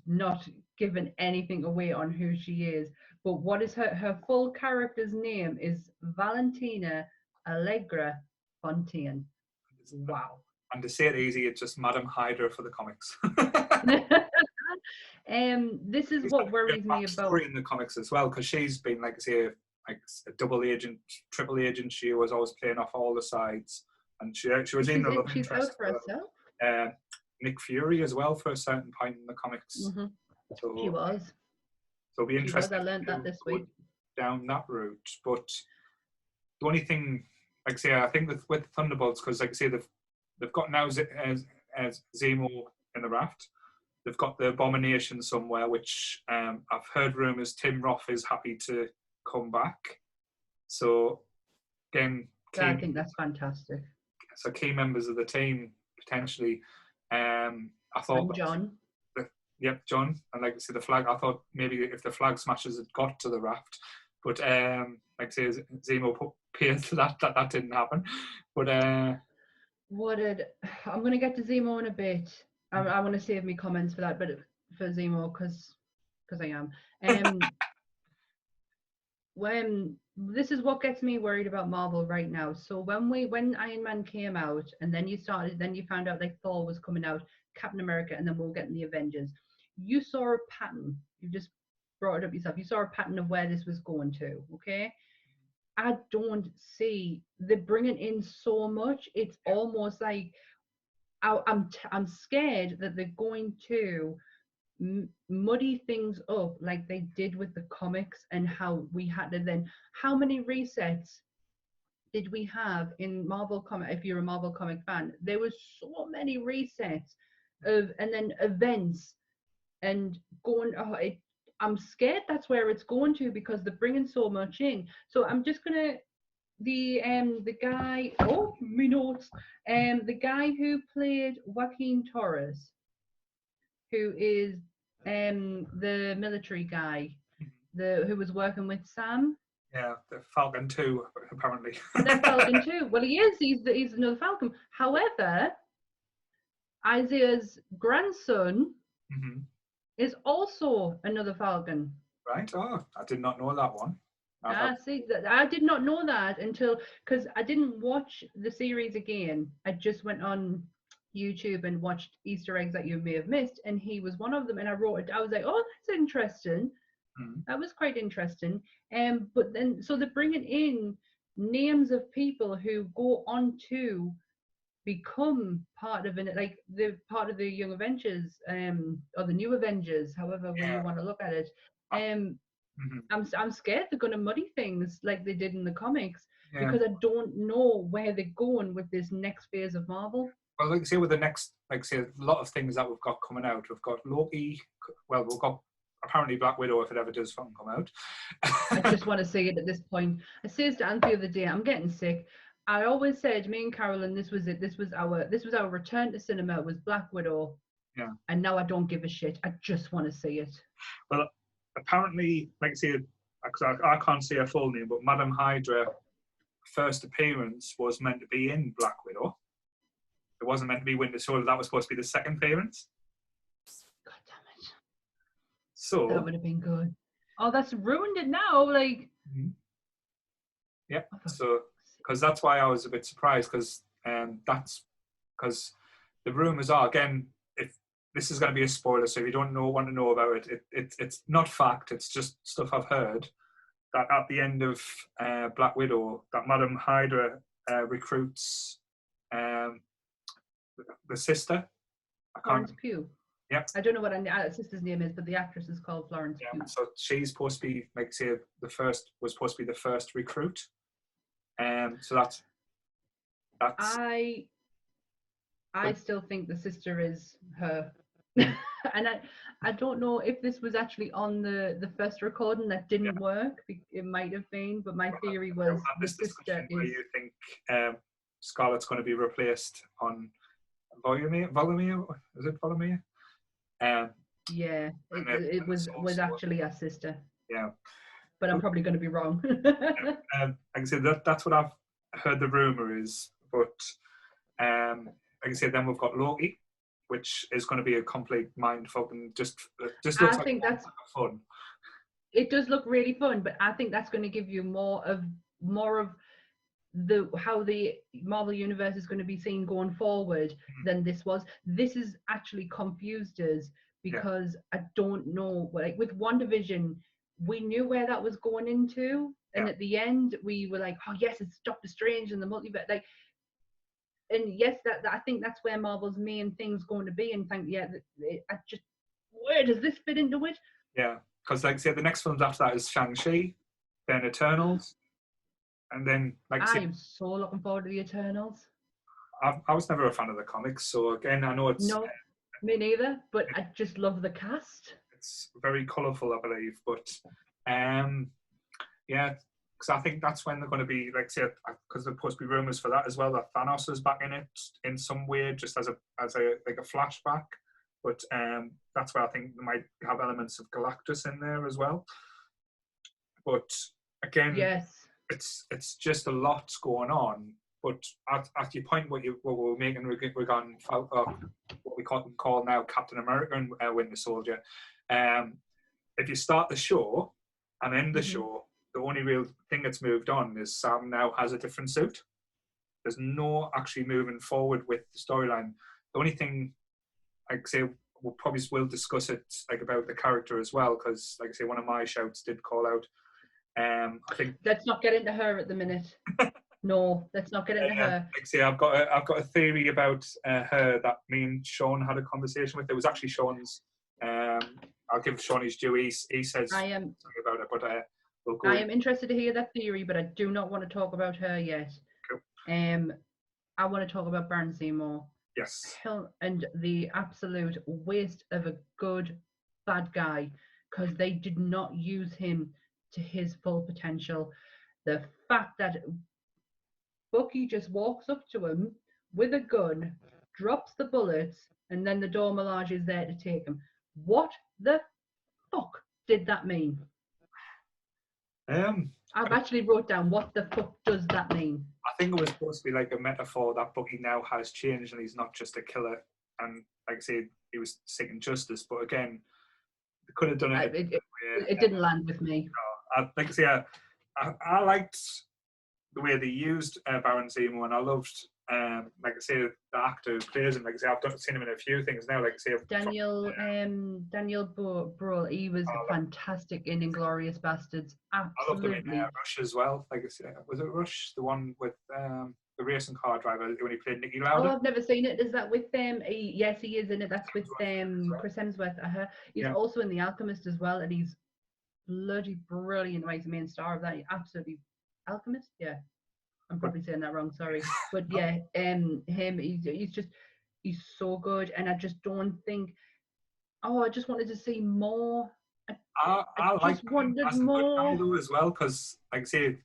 Not giving anything away on who she is, but what is her full character's name is Valentina Allegra Fontaine. Wow. And to say it easy, it's just Madame Hydra for the comics. This is what worries me about in the comics as well, because she's been, like I say, like a double agent, triple agent. She was always playing off all the sides, and she was in the love interest for Nick Fury as well for a certain point in the comics. So, she was. So it'll be interesting. I learned that this week. Down that route, but the only thing, like I say, I think with Thunderbolts, because like I say, they've got now as Zemo in the raft. They've got the Abomination somewhere, which I've heard rumours Tim Roth is happy to come back. So again, I think that's fantastic. So key members of the team potentially. I thought and John. Yep, John. And like I say, the flag. I thought maybe if the flag smashers had got to the raft, but like I say, Zemo appeared to that didn't happen. But I'm going to get to Zemo in a bit. I want to save me comments for that, but for Zemo because I am. When this is what gets me worried about Marvel right now. So when Iron Man came out, and then you found out like Thor was coming out, Captain America, and then we'll get in the Avengers. You saw a pattern. You just brought it up yourself. You saw a pattern of where this was going to. Okay, I don't see they're bringing in so much. It's almost like I'm scared that they're going to muddy things up like they did with the comics, and how we had to then. How many resets did we have in Marvel comic? If you're a Marvel comic fan, there was so many resets and then events and going. I'm scared that's where it's going to, because they're bringing so much in. So I'm just gonna the guy. Oh, me notes. The guy who played Joaquin Torres, who is the military guy, who was working with Sam. Yeah, the Falcon 2, apparently. The Falcon 2. Well, he is. He's another Falcon. However, Isaiah's grandson is also another Falcon. Right. Oh, I did not know that one. See, I did not know that because I didn't watch the series again. I just went on YouTube and watched Easter eggs that you may have missed, and he was one of them. And I wrote it. I was like, oh, that's interesting. That was quite interesting. But then, so they're bringing in names of people who go on to become part of it, like the part of the Young Avengers, or the New Avengers, however way you want to look at it. I'm scared they're going to muddy things like they did in the comics, because I don't know where they're going with this next phase of Marvel. Well, like I say, with the next, like I say, a lot of things that we've got coming out. We've got Loki. Well, we've got apparently Black Widow, if it ever does fucking come out. I just want to say it at this point. I said to Anne the other day, I'm getting sick. I always said, me and Carolyn, this was it. This was our return to cinema. It was Black Widow. Yeah. And now I don't give a shit. I just want to see it. Well, apparently, like I say, because I can't say her full name, but Madame Hydra first appearance was meant to be in Black Widow. It wasn't meant to be Winter Soldier. That was supposed to be the second appearance. God damn it. So that would have been good. Oh, that's ruined it now. Like. Yeah. So, because that's why I was a bit surprised, because that's because the rumors are, again, if this is going to be a spoiler, so if you don't want to know about it, it's not fact. It's just stuff I've heard, that at the end of Black Widow, that Madame Hydra recruits the sister. Florence Pugh. Yep. I don't know what her sister's name is, but the actress is called Florence Pugh. So she's supposed to be, like say, was supposed to be the first recruit. So that's. I still think the sister is her. And I don't know if this was actually on the first recording that didn't work. It might have been, but my theory was We'll have the this sister discussion where is. you think Scarlett's going to be replaced on Volumia? Is it Volumia? Yeah, it was actually our sister. Yeah. But I'm probably going to be wrong. Like I said, that's what I've heard the rumor is. But like I said, then we've got Loki, which is going to be a complete mindfuck and just looks I like think that's fun. It does look really fun, but I think that's going to give you more of the how the Marvel universe is going to be seen going forward than this was. This is actually confused us because I don't know. Like with WandaVision, we knew where that was going into, and at the end we were like, oh yes, it's Doctor Strange and the multiverse. Like, and yes, that I think that's where Marvel's main thing's going to be. And where does this fit into it? Yeah, because like I said, the next films after that is Shang-Chi, then Eternals, and then like I am so looking forward to the Eternals. I was never a fan of the comics, so again, I know it's no, me neither. But I just love the cast. It's very colourful, I believe. But yeah, because I think that's when they're going to be like say because there's supposed to be rumours for that as well that Thanos is back in it in some way, just as a like a flashback. But that's where I think they might have elements of Galactus in there as well. But again, yes, it's just a lot going on. But at your point, what we're making regarding what we call now Captain America and Winter Soldier, if you start the show and end the show, the only real thing that's moved on is Sam now has a different suit. There's no actually moving forward with the storyline. The only thing I'd say we'll probably will discuss it like about the character as well, because like I say, one of my shouts did call out. I think let's not get into her at the minute. No, let's not get into her. Like I say, I've got a theory about her that me and Sean had a conversation with. It was actually Sean's. I'll give Sean his due. He says I am something about it, but we'll go. I am interested to hear that theory, but I do not want to talk about her yet. Cool. I want to talk about Baron Seymour. Yes. And the absolute waste of a good bad guy, because they did not use him to his full potential. The fact that Bucky just walks up to him with a gun, drops the bullets, and then the Dora Milaje is there to take him. What the fuck did that mean? I've actually wrote down, what the fuck does that mean? I think it was supposed to be like a metaphor that Bucky now has changed and he's not just a killer. And like I said, he was seeking justice. But again, they could have done it. It didn't land with me. No, like I say, I liked the way they used Baron Seymour, and I loved, like I say, the actor who plays him. Like I say, I've seen him in a few things now. Like I say, Daniel Brühl, he was fantastic in Inglourious Bastards. Absolutely. I loved him in Rush as well. Like I say, was it Rush, the one with the racing car driver when he played Nicky Lauda? Oh, I've never seen it. Is that with them? Yes, he is in it. That's with Chris Hemsworth. He's also in The Alchemist as well, and he's bloody brilliant. He's the main star of that. Absolutely, Alchemist. Yeah, I'm probably saying that wrong. Sorry, but yeah, him. He's so good, and I just don't think. Oh, I just wanted to see more. I just wanted more as well, because like I say,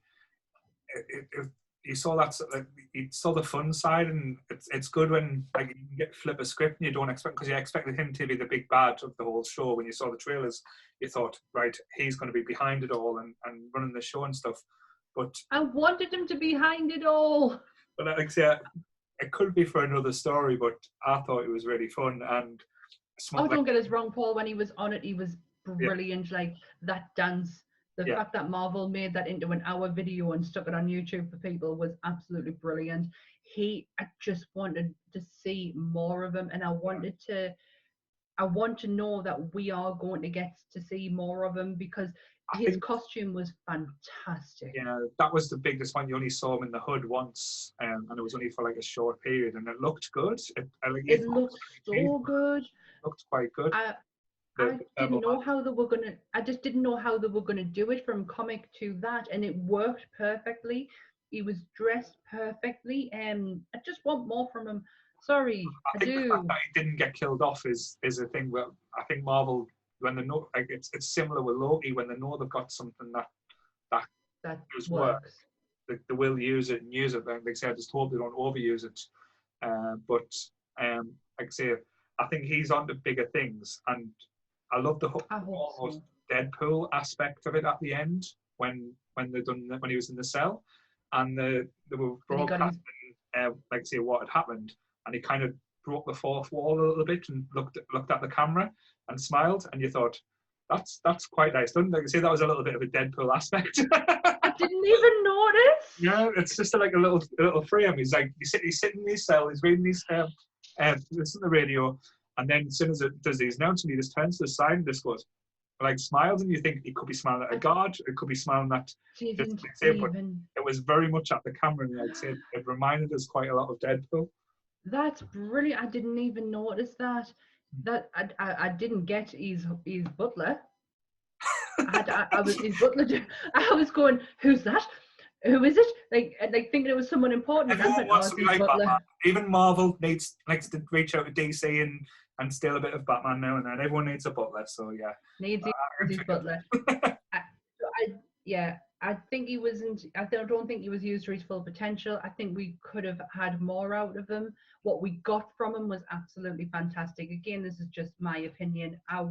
you saw that, like, you saw the fun side, and it's good when like you can get flip a script and you don't expect, because you expected him to be the big bad of the whole show. When you saw the trailers, you thought, right, he's going to be behind it all and running the show and stuff. But I wanted him to be behind it all. But like I say, it could be for another story. But I thought it was really fun and. Don't get us wrong, Paul. When he was on it, he was brilliant. Yeah. Like that dance. The fact that Marvel made that into an hour video and stuck it on YouTube for people was absolutely brilliant. I just wanted to see more of him, and I want to know that we are going to get to see more of him, because his costume was fantastic. Yeah, that was the biggest one. You only saw him in the hood once, and it was only for like a short period, and it looked good. It looked so good. Looked quite good. I didn't know how they were gonna. I just didn't know how they were gonna do it from comic to that, and it worked perfectly. He was dressed perfectly, and I just want more from him. Sorry, I think the fact that he didn't get killed off is a thing that I think Marvel, when they know, like it's similar with Loki, when they know they've got something that does work, they will use it and use it. Like they say, I just hope they don't overuse it. But like I say, I think he's on to bigger things, and I love the almost Deadpool aspect of it at the end when he was in the cell, and they were broadcasting like I say what had happened, and he kind of broke the fourth wall a little bit and looked at the camera and smiled, and you thought that's quite nice, didn't you? Like I say, that was a little bit of a Deadpool aspect. I didn't even notice. Yeah, it's just like a little frame. He's like he's sitting in his cell, he's reading his listen to the radio, and then as soon as it does his announcement, he just turns to the side and just goes, like smiles, and you think he could be smiling at a guard, it could be smiling at. But it was very much at the camera, and I'd say it reminded us quite a lot of Deadpool. That's brilliant. I didn't even notice that. That I didn't get his butler. I was his butler. I was going, who's that? Who is it? Like thinking it was someone important. Everyone wants to be like Batman. Even Marvel likes to reach out to DC and steal a bit of Batman now and then. Everyone needs a butler, so yeah. Needs his butler. I think he wasn't. I don't think he was used to his full potential. I think we could have had more out of him. What we got from him was absolutely fantastic. Again, this is just my opinion. I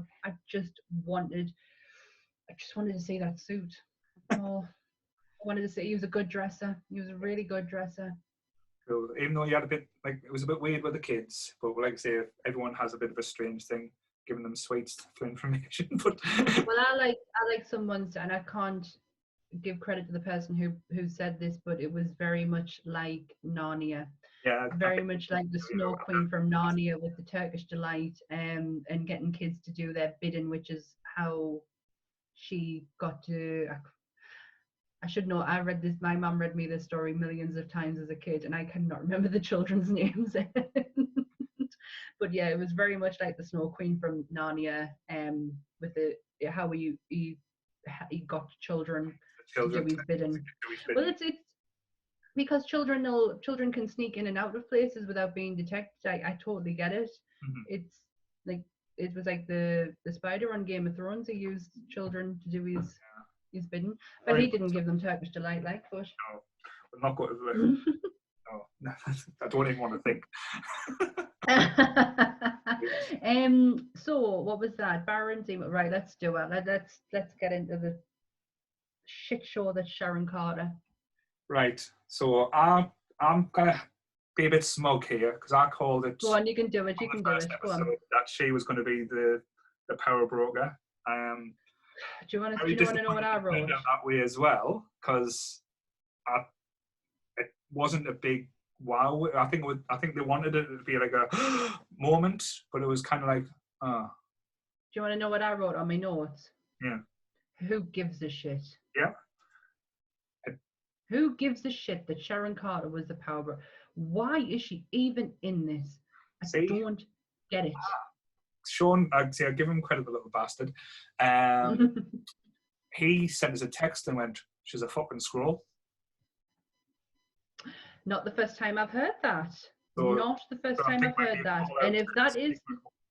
just wanted to see that suit. Oh, I wanted to say he was a good dresser. He was a really good dresser. Cool. Even though you had a bit, like, it was a bit weird with the kids, but like I say, everyone has a bit of a strange thing, giving them sweets for information. But well, I like someone's, and I can't give credit to the person who said this, but it was very much like Narnia. Yeah, very much like the Snow Queen from Narnia with the Turkish delight, and getting kids to do their bidding, which is how she got to. I should know. I read this. My mum read me this story millions of times as a kid, and I cannot remember the children's names. But yeah, it was very much like the Snow Queen from Narnia, with how he got children to do his bidding. Well, it's because children can sneak in and out of places without being detected. I totally get it. Mm-hmm. It's like it was like the spider on Game of Thrones. He used children to do his bidding, but he didn't give them Turkish delight, like. But no, I'm not going to. No, I don't even want to think. So what was that? Baron Zemo. Right, let's do it. Let's get into the shit show that's Sharon Carter. Right. So I'm gonna be a bit smug here because I called it. Go on, you can do it. You can do it. Go on. That she was going to be the power broker. Do you want to know what I wrote? That way as well, because it wasn't a big wow. I think they wanted it to be like a moment, but it was kind of like. Do you want to know what I wrote on my notes? Yeah. Who gives a shit? Yeah. Who gives a shit that Sharon Carter was the power broker? Why is she even in this? I don't get it. Sean, I'll give him credit, the little bastard. He sent us a text and went, "She's a fucking scroll." Not the first time I've heard that. So, not the first time I've heard that. And if that is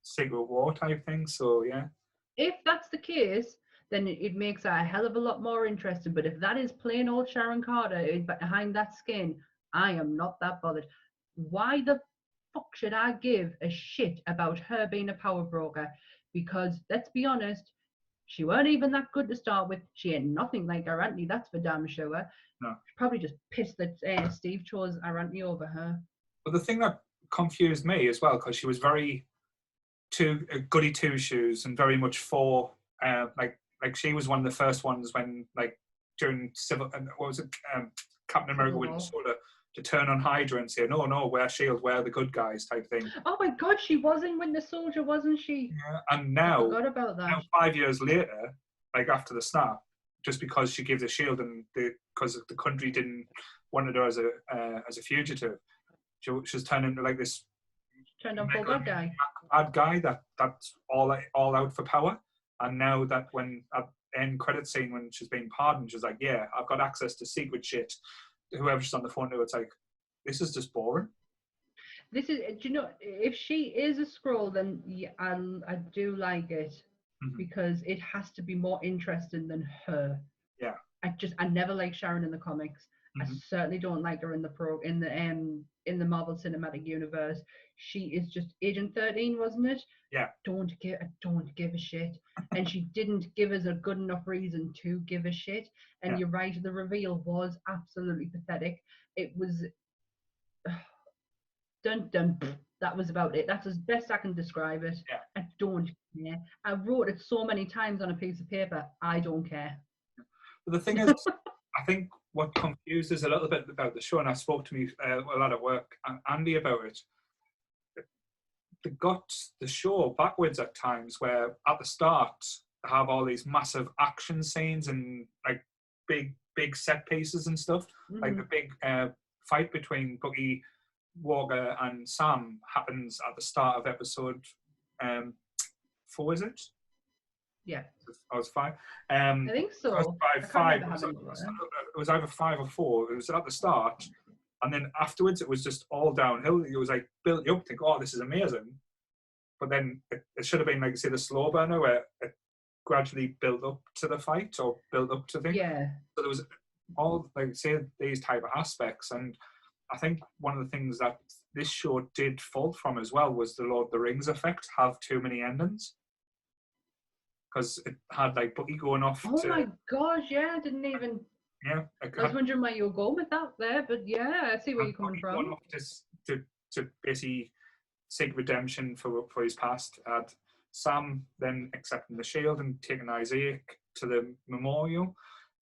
Secret War type thing, so yeah. If that's the case, then it makes it a hell of a lot more interesting. But if that is plain old Sharon Carter behind that skin, I am not that bothered. Why the fuck should I give a shit about her being a power broker? Because let's be honest, she weren't even that good to start with. She ain't nothing like her auntie, that's for damn sure. No. She probably just pissed that Steve chose her auntie over her. But the thing that confused me as well, because she was very goody two shoes and very much for like she was one of the first ones when like during Captain America Winter Soldier to turn on Hydra and say no, we're S.H.I.E.L.D., we're the good guys type thing. Oh my God, she was in Winter Soldier, wasn't she? Yeah, and now, I forgot about that. Now 5 years later, like after the snap, just because she gives a shield and because the country didn't wanted her as a fugitive, she's turned into like this. Turned on full bad guy. Bad guy that's all out for power. And now that when at end credit scene when she's being pardoned, she's like, yeah, I've got access to secret shit. Whoever's on the phone to, it's like, this is just boring. This is, do you know, if she is a Skrull, then yeah, I do like it because it has to be more interesting than her. Yeah. I never liked Sharon in the comics. I certainly don't like her in the Marvel Cinematic Universe. She is just Agent 13, wasn't it? Yeah. I don't give a shit. And she didn't give us a good enough reason to give a shit. And you're right, the reveal was absolutely pathetic. It was dun dun. That was about it. That's as best I can describe it. Yeah. I don't care. I wrote it so many times on a piece of paper. I don't care. But the thing is, I think what confuses a little bit about the show, and I spoke to me a lot at work, Andy, about it. They got the show backwards at times, where at the start they have all these massive action scenes and like big set pieces and stuff. Like the big fight between Bucky, Walker, and Sam happens at the start of episode 4, is it? Yeah. I was 5. I think so. It was either 5 or 4. It was at the start, and then afterwards it was just all downhill. It was like built you up, think, oh, this is amazing, but then it should have been like, say, the slow burner where it gradually built up to the fight or built up to things. Yeah. So there was all, like, say, these type of aspects, and I think one of the things that this show did fall from as well was the Lord of the Rings effect, have too many endings. Because it had like Bucky going off. Oh my gosh, yeah, I didn't even. Yeah. I was wondering where you were going with that there, but yeah, I see where you're coming from. Going off to basically seek redemption for his past. Had Sam then accepting the shield and taking Isaac to the memorial.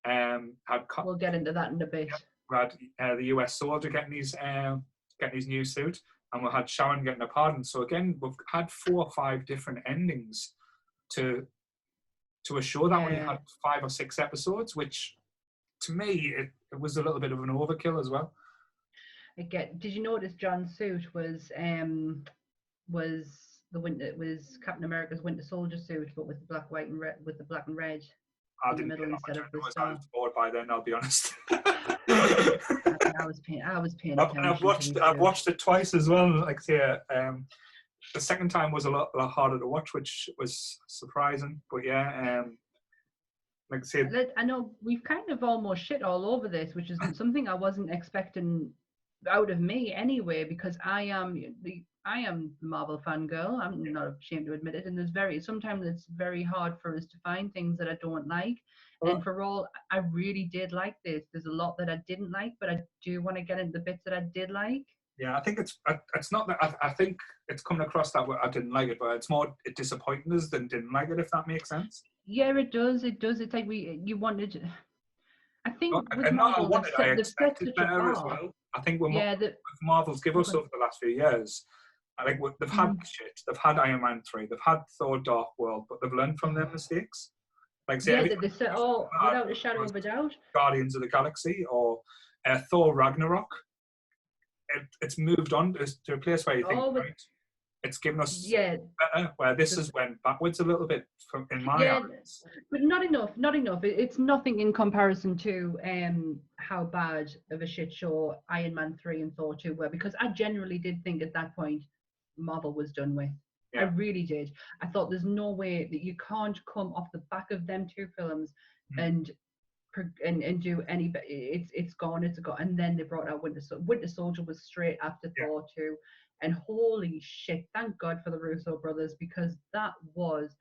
We'll get into that in a bit. We had the US soldier getting his new suit, and we had Sharon getting a pardon. So again, we've had 4 or 5 different endings to a show that only had 5 or 6 episodes, which to me it was a little bit of an overkill as well. Did you notice John's suit was Captain America's Winter Soldier suit, but with the black, white, and red, with the black and red in the middle instead of the star? I was bored by then, I'll be honest. I was paying attention. I've watched it twice as well. Like, yeah, the second time was a lot harder to watch, which was surprising. But yeah, like I said, I know we've kind of almost shit all over this, which is something I wasn't expecting out of me anyway, because I am the Marvel fangirl. I'm not ashamed to admit it, and sometimes it's very hard for us to find things that I don't like. And for all, I really did like this. There's a lot that I didn't like, but I do want to get into the bits that I did like. Yeah, I think it's not that I think it's coming across that way. I didn't like it, but it's more disappointing us than didn't like it, if that makes sense. Yeah, it does. It does. It's like you wanted. I think with Marvel, I expected better as well. I think with Marvel's give us over the last few years, I think they've had shit. They've had Iron Man 3. They've had Thor: Dark World, but they've learned from their mistakes. Like, say, they said, without a shadow of a doubt, Guardians of the Galaxy or Thor: Ragnarok. It's moved on to a place where you think, right, it's given us better, where this has went backwards a little bit in my eyes. But not enough. It's nothing in comparison to how bad of a shit show Iron Man 3 and Thor 2 were, because I generally did think at that point Marvel was done with. I really did. I thought there's no way that you can't come off the back of them 2 films and do any. It's gone. And then they brought out Winter Soldier was straight after Thor 2, and holy shit! Thank God for the Russo brothers, because that was.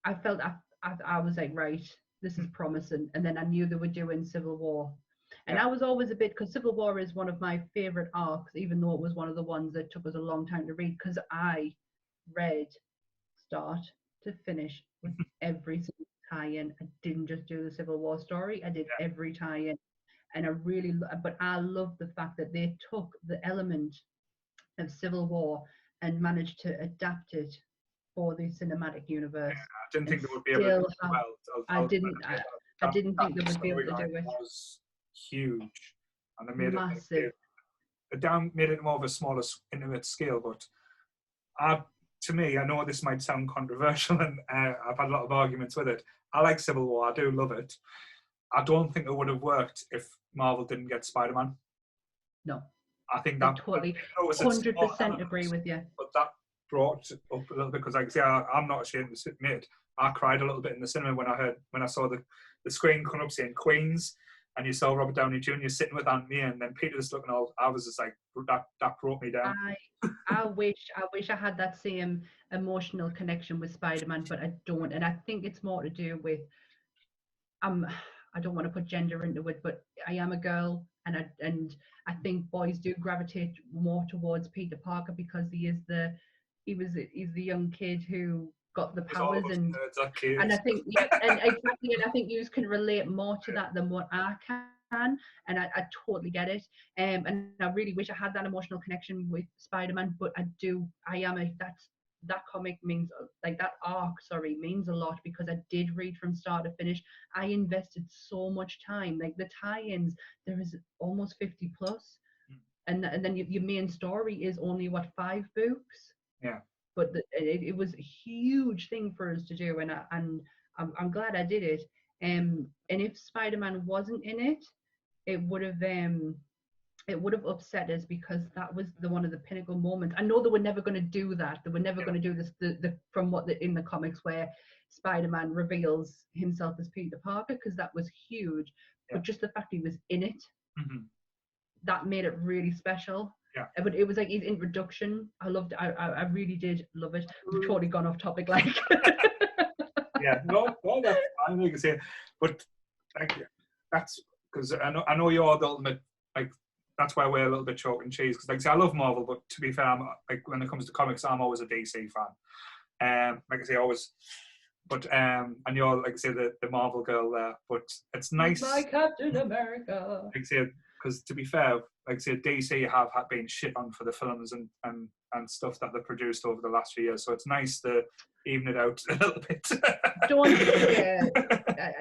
I felt I was like, right, this is promising, and then I knew they were doing Civil War, and I was always a bit, because Civil War is one of my favorite arcs, even though it was one of the ones that took us a long time to read, because I read start to finish with every single tie-in. I didn't just do the Civil War story, I did every tie-in, and I love the fact that they took the element of Civil War and managed to adapt it for the cinematic universe. I didn't think they would be able to do it well. I didn't think they would be able to do it. It was huge, and they made massive. Made it more of a smaller, intimate scale. But to me, I know this might sound controversial, and I've had a lot of arguments with it. I like Civil War. I do love it. I don't think it would have worked if Marvel didn't get Spider-Man. No. I think I that totally, was 100% agree with you. But that brought up a little bit, because like I say, I'm not ashamed to admit, I cried a little bit in the cinema when I saw the screen come up saying Queens, and you saw Robert Downey Jr. sitting with Aunt May, and then Peter just looking all. I was just like, that brought me down. I wish I had that same emotional connection with Spider-Man, but I don't, and I think it's more to do with I don't want to put gender into it, but I am a girl, and I think boys do gravitate more towards Peter Parker because he's the young kid who got the powers, and I think and exactly, and I think you can relate more to that than what I can, and I totally get it. And I really wish I had that emotional connection with Spider-Man, but that comic means, like, that arc, means a lot, because I did read from start to finish. I invested so much time, like the tie-ins, there is almost 50 plus, and then your main story is only 5 books. Yeah. But it was a huge thing for us to do, and I'm glad I did it. And if Spider-Man wasn't in it, it would have upset us, because that was one of the pinnacle moments. I know they were never going to do that. They were never going to do this from in the comics, where Spider-Man reveals himself as Peter Parker, because that was huge. But just the fact he was in it, that made it really special. Yeah. But it was like his introduction. I loved it. I really did love it. We've totally gone off topic, like. Yeah, no, that's fine, like I say. But thank you. That's because I know you're the ultimate, like, that's why we're a little bit chalk and cheese. Because like I say, I love Marvel, but to be fair, when it comes to comics, I'm always a DC fan. Like I say, always. But and you're, like I say, the Marvel girl there. But it's nice. My Captain America. Like I say, because to be fair, like I say, DC have been shit on for the films and stuff that they've produced over the last few years. So it's nice to even it out a little bit.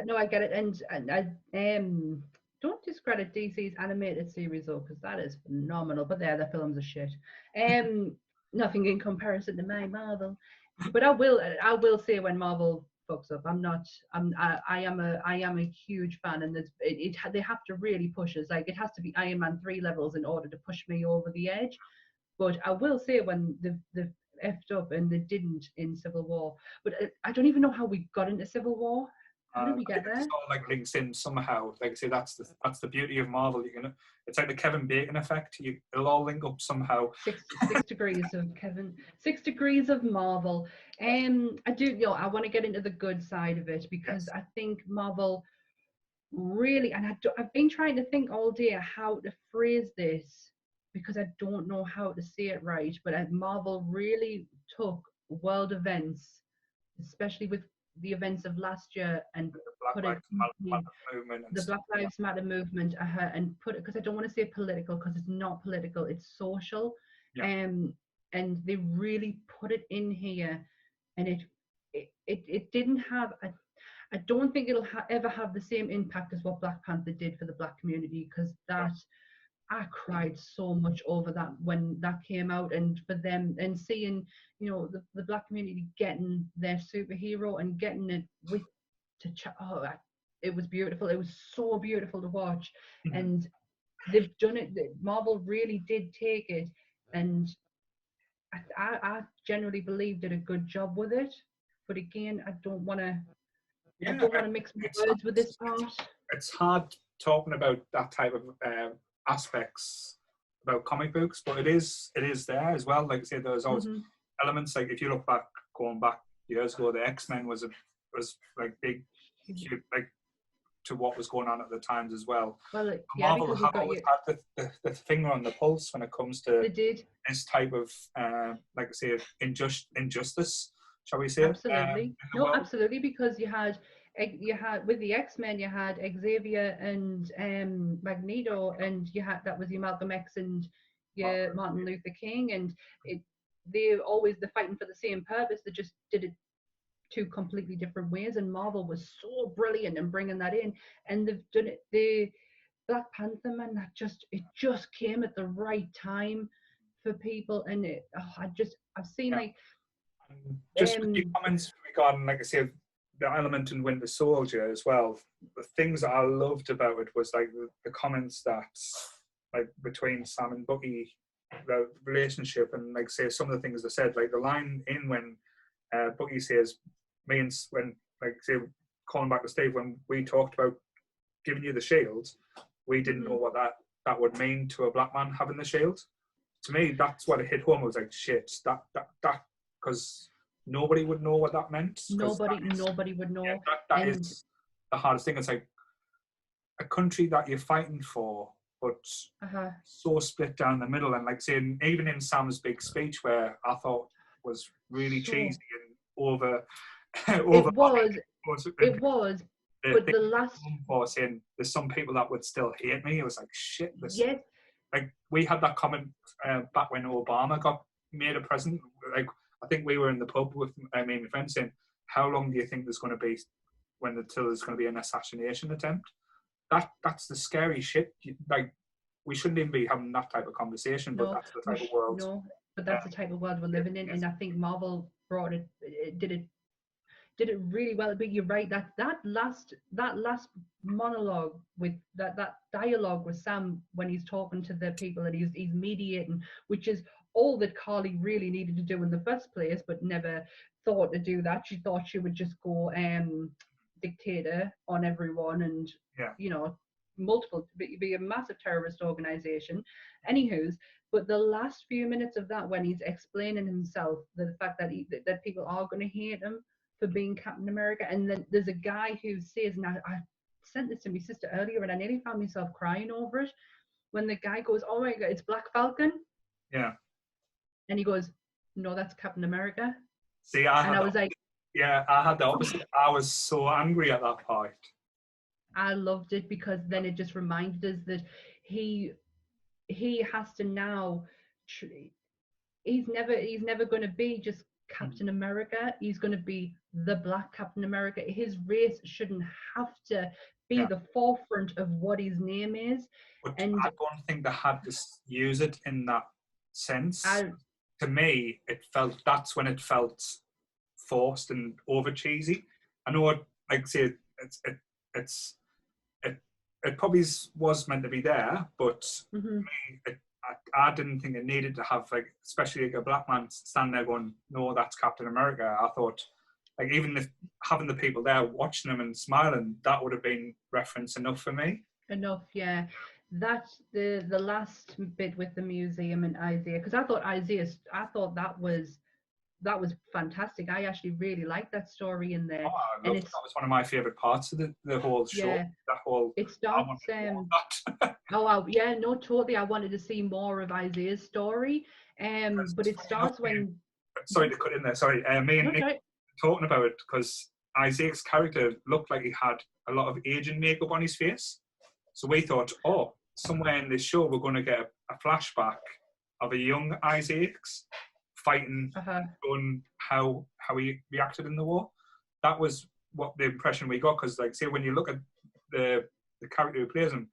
No, I get it, and I don't discredit DC's animated series though, because that is phenomenal. But the films are shit. Nothing in comparison to my Marvel. But I will say, when Marvel fucks up, I am a huge fan, and they have to really push us. Like, it has to be Iron Man 3 levels in order to push me over the edge. But I will say, when they've effed up, and they didn't in Civil War. But I don't even know how we got into Civil War. How did we get there? It's all like links in somehow. Like I say, that's the beauty of Marvel. It's like the Kevin Bacon effect. It'll all link up somehow. 6 degrees of Kevin. 6 degrees of Marvel. I do. I want to get into the good side of it, because I think Marvel really, and I've been trying to think all day how to phrase this, because I don't know how to say it right. But Marvel really took world events, especially with the events of last year, and put it the Black Lives Matter movement, and put it, because I don't want to say political, because it's not political, it's social. And they really put it in here, and it didn't have I don't think it'll ever have the same impact as what Black Panther did for the Black community, because I cried so much over that when that came out, and for them, and seeing, the Black community getting their superhero and getting it it was beautiful. It was so beautiful to watch. And they've done it. Marvel really did take it, and I generally believe did a good job with it. But again, I don't want to mix my words with this part. It's hard talking about that type of aspects about comic books, but it is there as well. Like I said, there's always elements, like if you look back, going back years ago, the X-Men was like big, like, to what was going on at the times as well. Well, Marvel have always had the finger on the pulse when it comes to this type of like I say, injustice, shall we say? Absolutely. Absolutely, because you had with the X-Men, you had Xavier and Magneto, and that was your Malcolm X and your Martin Luther King, and they're fighting for the same purpose. They just did it 2 completely different ways, and Marvel was so brilliant in bringing that in, and they've done it. The Black Panther, man, it just came at the right time for people, and I've seen like just a few comments regarding, like I said, the element in Winter Soldier as well. The things that I loved about it was like the comments that like between Sam and Bucky, the relationship, and like say some of the things they said, like the line in when Bucky says, "Me and when like say calling back to Steve when we talked about giving you the shield, we didn't know what that would mean to a black man having the shield." To me, that's what it hit home. I was like, shit, that because nobody would know what that meant. Nobody would know. Yeah, that is the hardest thing. It's like a country that you're fighting for, but so split down the middle. And like saying, even in Sam's big speech, where I thought was really cheesy and over. It was. But the last for saying there's some people that would still hate me. It was like shit. Yes. Like we had that comment back when Obama got made a president. Like I think we were in the pub with my friends saying, "How long do you think there's going to be until there's going to be an assassination attempt?" That's the scary shit. Like we shouldn't even be having that type of conversation. But that's the type of world. No, but that's the type of world we're living in, and I think Marvel did it really well. But you're right, that last monologue with that dialogue with Sam when he's talking to the people and he's mediating, which is all that Carly really needed to do in the first place, but never thought to do that. She thought she would just go dictator on everyone and be a massive terrorist organization. Anywho's, but the last few minutes of that when he's explaining himself, the fact that that people are going to hate him for being Captain America, and then there's a guy who says, and I sent this to my sister earlier and I nearly found myself crying over it, when the guy goes, "Oh my god, it's Black Falcon," and he goes, "No, that's Captain America." See, I was like, yeah, I had the opposite. I was so angry at that point. I loved it because then it just reminded us that he has to now. He's never going to be just Captain America. He's going to be the Black Captain America. His race shouldn't have to be the forefront of what his name is. But I don't think they had to use it in that sense. To me, that's when it felt forced and over cheesy. I know what, like I say, it probably was meant to be there, but to me, I didn't think it needed to have, like, especially like a black man standing there going, "No, that's Captain America." I thought, like, even having the people there watching him and smiling, that would have been reference enough for me. Enough, yeah. That's the last bit with the museum and Isaiah, because I thought that was fantastic. I actually really liked that story in there. That was one of my favorite parts of the whole show. Yeah, that whole. It starts. No, totally. I wanted to see more of Isaiah's story. But it starts when. Sorry to cut in there. Sorry, me and Nick talking about it because Isaac's character looked like he had a lot of aging makeup on his face. So we thought, somewhere in this show we're going to get a flashback of a young Isaacs fighting, on how he reacted in the war. That was what the impression we got, because, like, say, when you look at the character who plays him,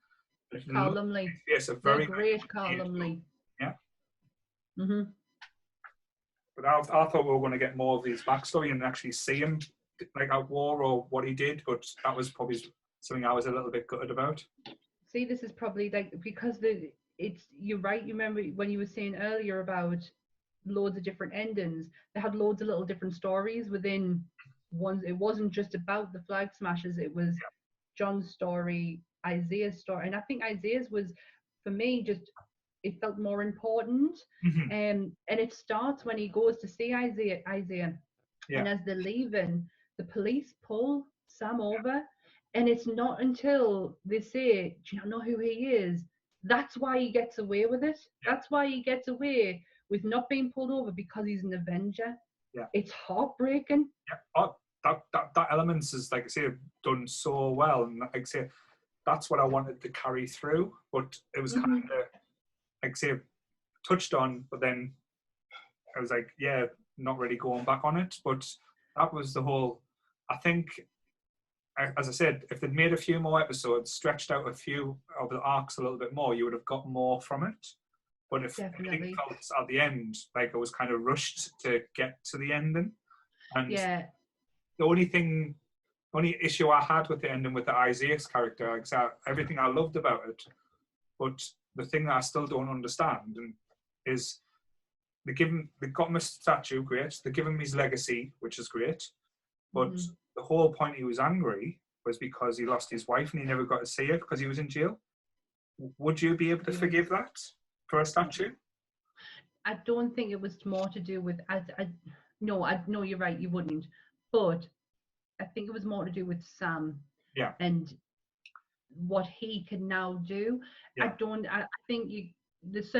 Carl Lumley, yes, a very great Carl Lumley. Yeah. But I thought we were going to get more of his backstory and actually see him, like, at war or what he did, but that was probably something I was a little bit gutted about. See, this is probably like, because you're right. You remember when you were saying earlier about loads of different endings, they had loads of little different stories within one. It wasn't just about the flag smashers, it was John's story, Isaiah's story, and I think Isaiah's was, for me, just, it felt more important. And it starts when he goes to see Isaiah, and as they're leaving, the police pull Sam over, and it's not until they say, "Do you not know who he is?" That's why he gets away with it. That's why he gets away with not being pulled over, because he's an Avenger. It's heartbreaking. That element is, like I say, done so well, and like I say, that's what I wanted to carry through. But it was kind of, like I say, touched on, but then I was like, not really going back on it. But that was the whole. I think, as I said, if they'd made a few more episodes, stretched out a few of the arcs a little bit more, you would have got more from it. But if everything felt at the end like it was kind of rushed to get to the ending, and the only issue I had with the ending with the Isaac's character, like, everything I loved about it, but the thing that I still don't understand is they got him a statue, great. They give him his legacy, which is great. But the whole point he was angry was because he lost his wife and he never got to see her because he was in jail. Would you be able to forgive that for a statue? I don't think it was more to do with. No, you're right. You wouldn't. But I think it was more to do with Sam. Yeah. And what he can now do. Yeah. I think there's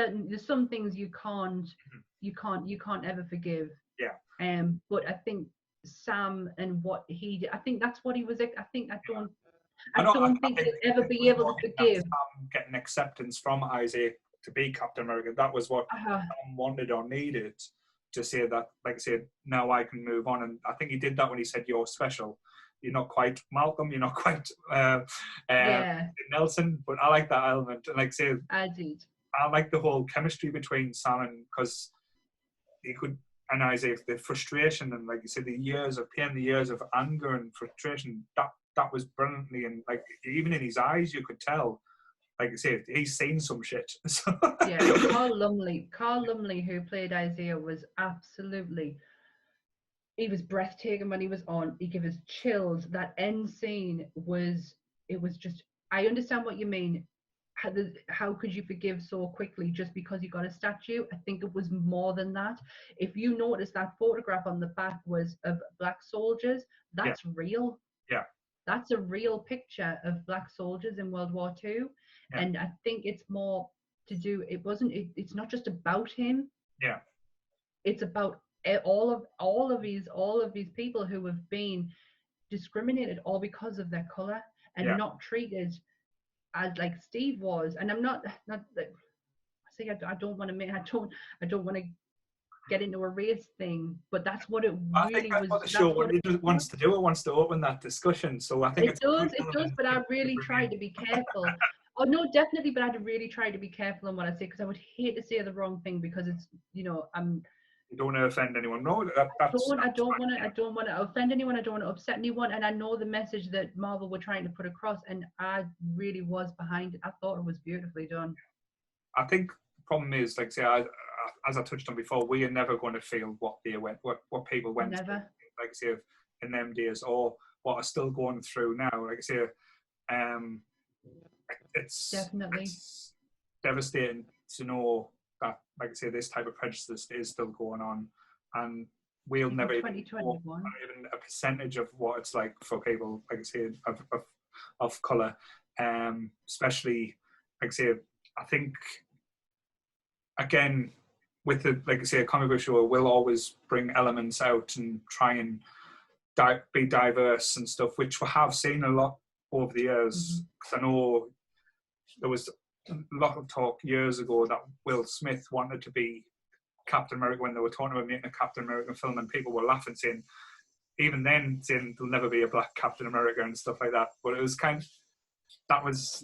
some things you can't ever forgive. Yeah. But I think Sam and what he did, I think that's what he was. I don't think he'll ever be able to forgive. Sam getting acceptance from Isaac to be Captain America. That was what Sam wanted or needed to say that, like I said, now I can move on. And I think he did that when he said, "You're special. You're not quite Malcolm. You're not quite Nelson." But I like that element. And like I said, I did. I like the whole chemistry between Sam and, because he could, and Isaac, the frustration and, like you said, the years of pain, the years of anger and frustration, that was brilliantly, and like even in his eyes you could tell, like I said, he's seen some shit. Yeah, Carl Lumley, who played Isaiah, was absolutely, he was breathtaking when he was on. He gave us chills. That end scene was just, I understand what you mean. How could you forgive so quickly just because you got a statue? I think it was more than that. If you notice, that photograph on the back was of black soldiers. That's real. Yeah. That's a real picture of black soldiers in World War II. Yeah. And I think it's more to do, it's not just about him. Yeah. It's about all of these people who have been discriminated all because of their color and not treated as like Steve was. And I'm not see, I don't want to get into a race thing, but that's what it really was. I think that's what the show wants to do. It wants to open that discussion. So I think it does. But I really try to be careful. Oh no, definitely. But I'd really try to be careful in what I say, because I would hate to say the wrong thing, because it's, you don't want to offend anyone. No, I don't want to offend anyone. I don't want to upset anyone. And I know the message that Marvel were trying to put across, and I really was behind it. I thought it was beautifully done. I think the problem is, like, say, as I touched on before, we are never going to feel what people went through, like I say, in them days, or what are still going through now. Like I say, it's devastating to know that, like I say, this type of prejudice is still going on, and we'll never even a percentage of what it's like for people, like I say, of colour, especially, like I say, I think, again, with the, like I say, a comic book show will always bring elements out and try and be diverse and stuff, which we have seen a lot over the years. Because I know there was a lot of talk years ago that Will Smith wanted to be Captain America when they were talking about making a Captain America film, and people were laughing, saying, even then, saying there'll never be a black Captain America and stuff like that. But it was kind of, that was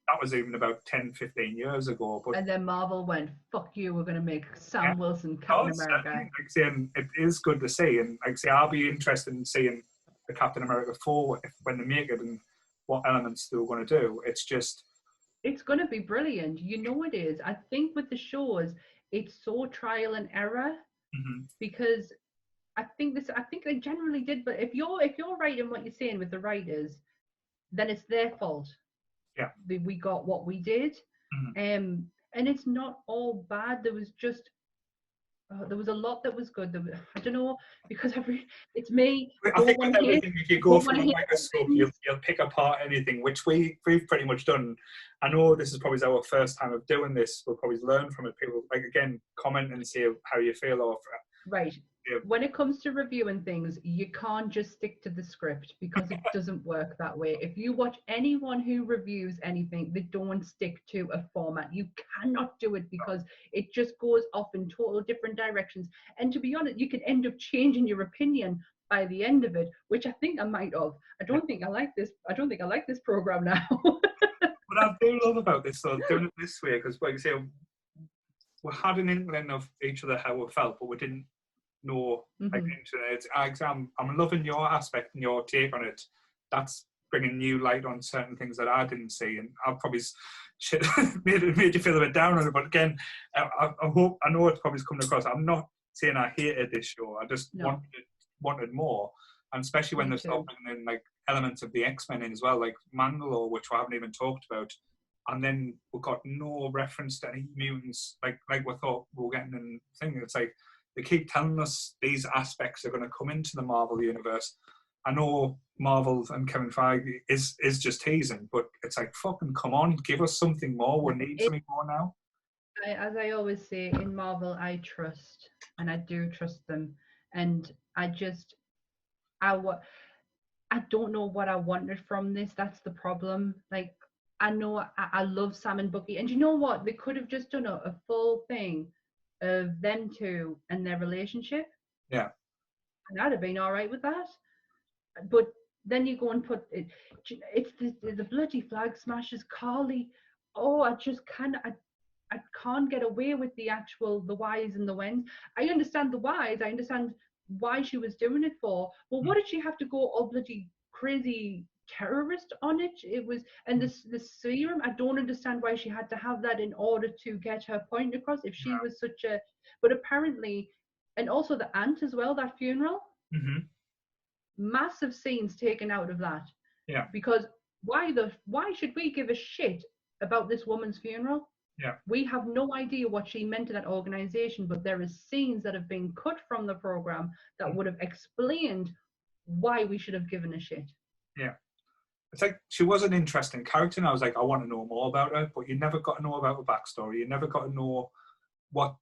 that was even about 10, 15 years ago. But, and then Marvel went, fuck you, we're going to make Sam Wilson Captain America. Like I say, and it is good to see. And like I say, I'll be interested in seeing the Captain America 4 when they make it, and what elements they were going to do. It's going to be brilliant. You know it is. I think with the shows, it's so trial and error, because I think they generally did. But if you're writing what you're saying with the writers, then it's their fault. Yeah, we got what we did, and it's not all bad. There was just there was a lot that was good. I don't know, because it's me. I think with everything, if you go from a microscope, you'll pick apart anything, which we've pretty much done. I know this is probably our first time of doing this. We'll probably learn from it. People, like, again, comment and say how you feel. Or right. Yeah. When it comes to reviewing things, you can't just stick to the script, because it doesn't work that way. If you watch anyone who reviews anything, they don't stick to a format. You cannot do it, because it just goes off in total different directions. And to be honest, you could end up changing your opinion by the end of it, which I think I might have. I don't think I like this program now. What I do love about this, though, doing it this way, because, like I say, we had an inkling of each other how we felt, but we didn't know, like, internet. I'm loving your aspect and your take on it. That's bringing new light on certain things that I didn't see, and I've probably made you feel a bit down on it. But again, I know it's probably coming across. I'm not saying I hated this show. I just wanted more, and especially when they start bringing in like elements of the X-Men in as well, like Mandalore, which we haven't even talked about. And then we got no reference to any mutants, like we thought we were getting in the thing. It's like they keep telling us these aspects are going to come into the Marvel universe. I know Marvel and Kevin Feige is just teasing, but it's like, fucking come on, give us something more. We need something more now. As I always say, in Marvel, I trust, and I do trust them. And I don't know what I wanted from this. That's the problem. Like, I know I love Sam and Bucky, and you know what? They could have just done a full thing of them two and their relationship. Yeah, and I'd have been all right with that. But then you go and put it. It's the bloody flag smashers, Carly. Oh, I can't get away with the whys and the whens. I understand the whys. I understand why she was doing it for. Well, what did she have to go all bloody crazy terrorist on it? It was, and the serum, I don't understand why she had to have that in order to get her point across if she was such a, but apparently, and also the aunt as well, that funeral, massive scenes taken out of that. Yeah. Because why should we give a shit about this woman's funeral? Yeah. We have no idea what she meant to that organization, but there is scenes that have been cut from the program that would have explained why we should have given a shit. Yeah. It's like she was an interesting character, and I was like, I want to know more about her, but you never got to know about her backstory. You never got to know what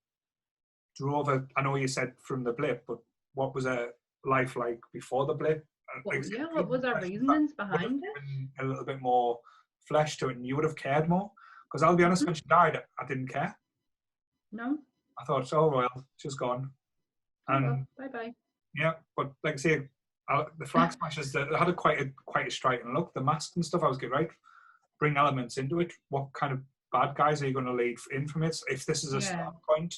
drove her. I know you said from the blip, but what was her life like before the blip? What was our reasonings behind it? A little bit more flesh to it, and you would have cared more. Because I'll be honest, when she died, I didn't care. No. I thought, oh well, she's gone. And bye. Yeah, but like I say, the flag smashers, they had quite a striking look. The mask and stuff, I was getting right. Bring elements into it. What kind of bad guys are you going to lead in from it? If this is a start point,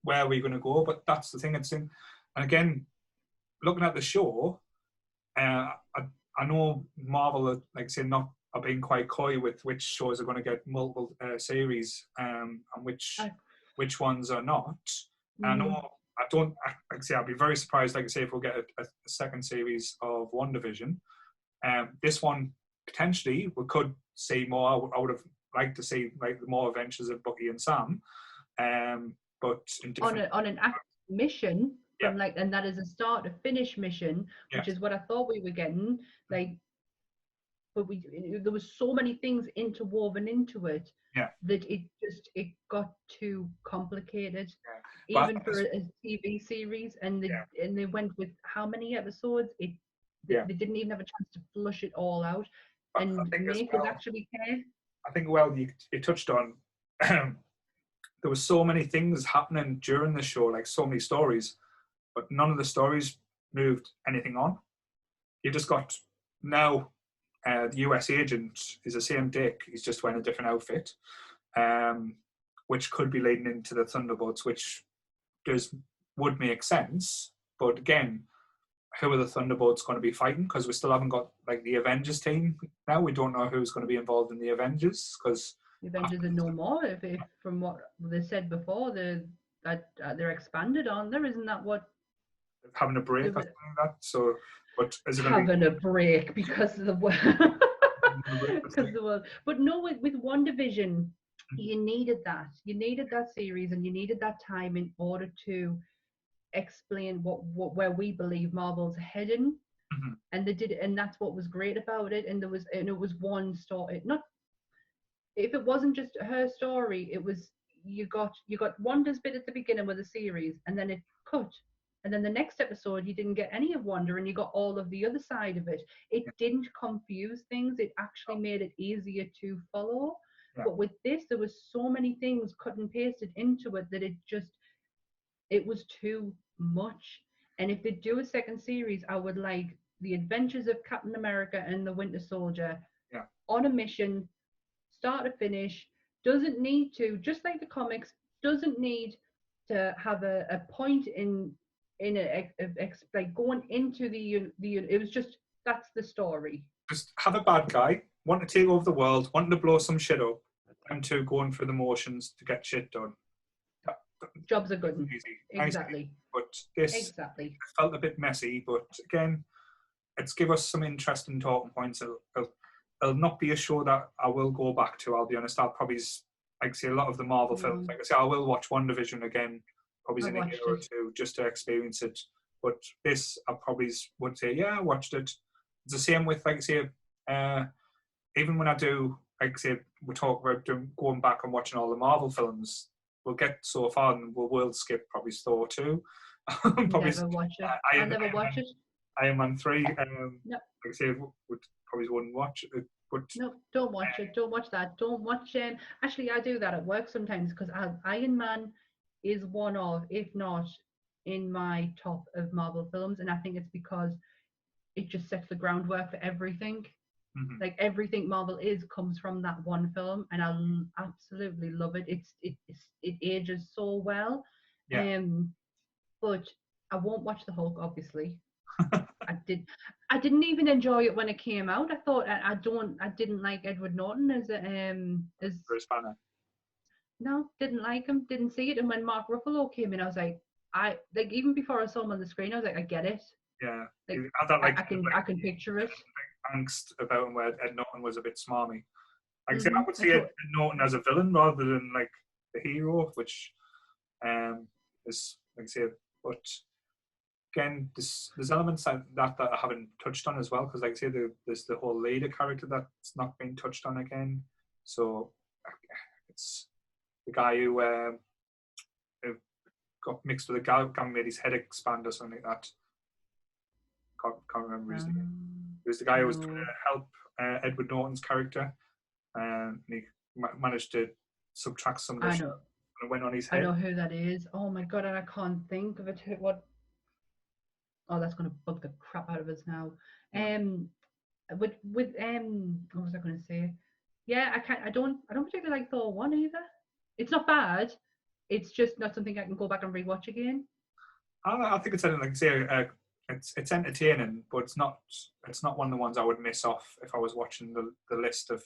where are we going to go? But that's the thing. And again, looking at the show, I know Marvel, like I say, are being quite coy with which shows are going to get multiple series and which ones are not. I know. I'd be very surprised, like I say, if we'll get a second series of WandaVision. This one, potentially, we could see more. I would have liked to see like more adventures of Bucky and Sam. But on an active mission, and that is a start to finish mission, which is what I thought we were getting. Like, but there was so many things interwoven into it that it got too complicated, even for a TV series. And they went with how many episodes? They didn't even have a chance to flush it all out and make us actually care. I think you touched on there was so many things happening during the show, like so many stories, but none of the stories moved anything on. You just got now. The US agent is the same Dick. He's just wearing a different outfit, which could be leading into the Thunderbolts, which would make sense. But again, who are the Thunderbolts going to be fighting? Because we still haven't got like the Avengers team now. We don't know who's going to be involved in the Avengers because the Avengers are no more. If from what they said before, they're expanded on. There isn't that what having a break or something like that. So. But is it having a break because of the world. But no, with WandaVision, you needed that. You needed that series, and you needed that time in order to explain where we believe Marvel's heading. And they did, and that's what was great about it. And it was one story. Not if it wasn't just her story, it was you got Wanda's bit at the beginning with the series, and then it cut. And then the next episode, you didn't get any of Wanda, and you got all of the other side of it. It didn't confuse things. It actually made it easier to follow. Yeah. But with this, there was so many things cut and pasted into it that it was too much. And if they do a second series, I would like the adventures of Captain America and the Winter Soldier on a mission, start to finish. Doesn't need to, just like the comics, doesn't need to have a point like going into the it was just that's the story. just have a bad guy, want to take over the world, wanting to blow some shit up, and to going through the motions to get shit done. Jobs are good. Easy. Exactly. Nice, but this felt a bit messy. But again, it's give us some interesting talking points. It'll not be a show that I will go back to. I'll be honest. I'll probably, like I say, a lot of the Marvel films. Like I say, I will watch WandaVision again, probably in a year or two, just to experience it. But this, I probably would say, yeah, I watched it. It's the same with, like I say, even when I do, like I say, we talk about going back and watching all the Marvel films. We'll get so far and we'll skip probably Thor 2. Never watch it. I never watch it. Iron Man 3. No. Like I say, probably wouldn't watch it. But no, don't watch it. Don't watch that. Don't watch actually, I do that at work sometimes because Iron Man is one of, if not in my top of Marvel films, and I think it's because it just sets the groundwork for everything. Mm-hmm. Like everything Marvel comes from that one film, and I absolutely love it. It ages so well. Yeah. But I won't watch the Hulk, obviously. I didn't even enjoy it when it came out. I thought I didn't like Edward Norton as Bruce Banner. No, didn't like him. Didn't see it. And when Mark Ruffalo came in, I was like, even before I saw him on the screen, I was like, I get it. Yeah, like, I can picture it. Angst about him where Ed Norton was a bit smarmy. Like I would see Ed Norton as a villain rather than like the hero, which is, like I say, but again, there's elements that I haven't touched on as well, because like I say, there's the whole leader character that's not been touched on again. So it's the guy who got mixed with a guy who made his head expand or something like that. Can't remember his name. It was the guy who was trying to help Edward Norton's character, and he managed to subtract some of the shit and it went on his head. I know who that is. Oh my god, and I can't think of it. What? Oh, that's going to bug the crap out of us now. With what was I going to say? Yeah, I don't particularly like Thor 1 either. It's not bad. It's just not something I can go back and rewatch again. I think it's like I say, it's entertaining, but it's not one of the ones I would miss off if I was watching the list of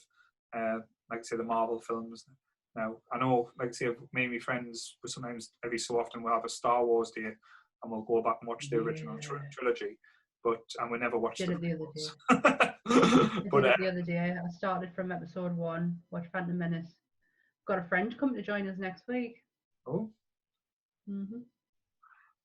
like I say, the Marvel films. Now I know, like I say, me and my friends, sometimes every so often we'll have a Star Wars day and we'll go back and watch the original trilogy, and we never watched it the other day. But the other day I started from episode 1, watched Phantom Menace. Got a friend coming to join us next week. Oh. Mhm.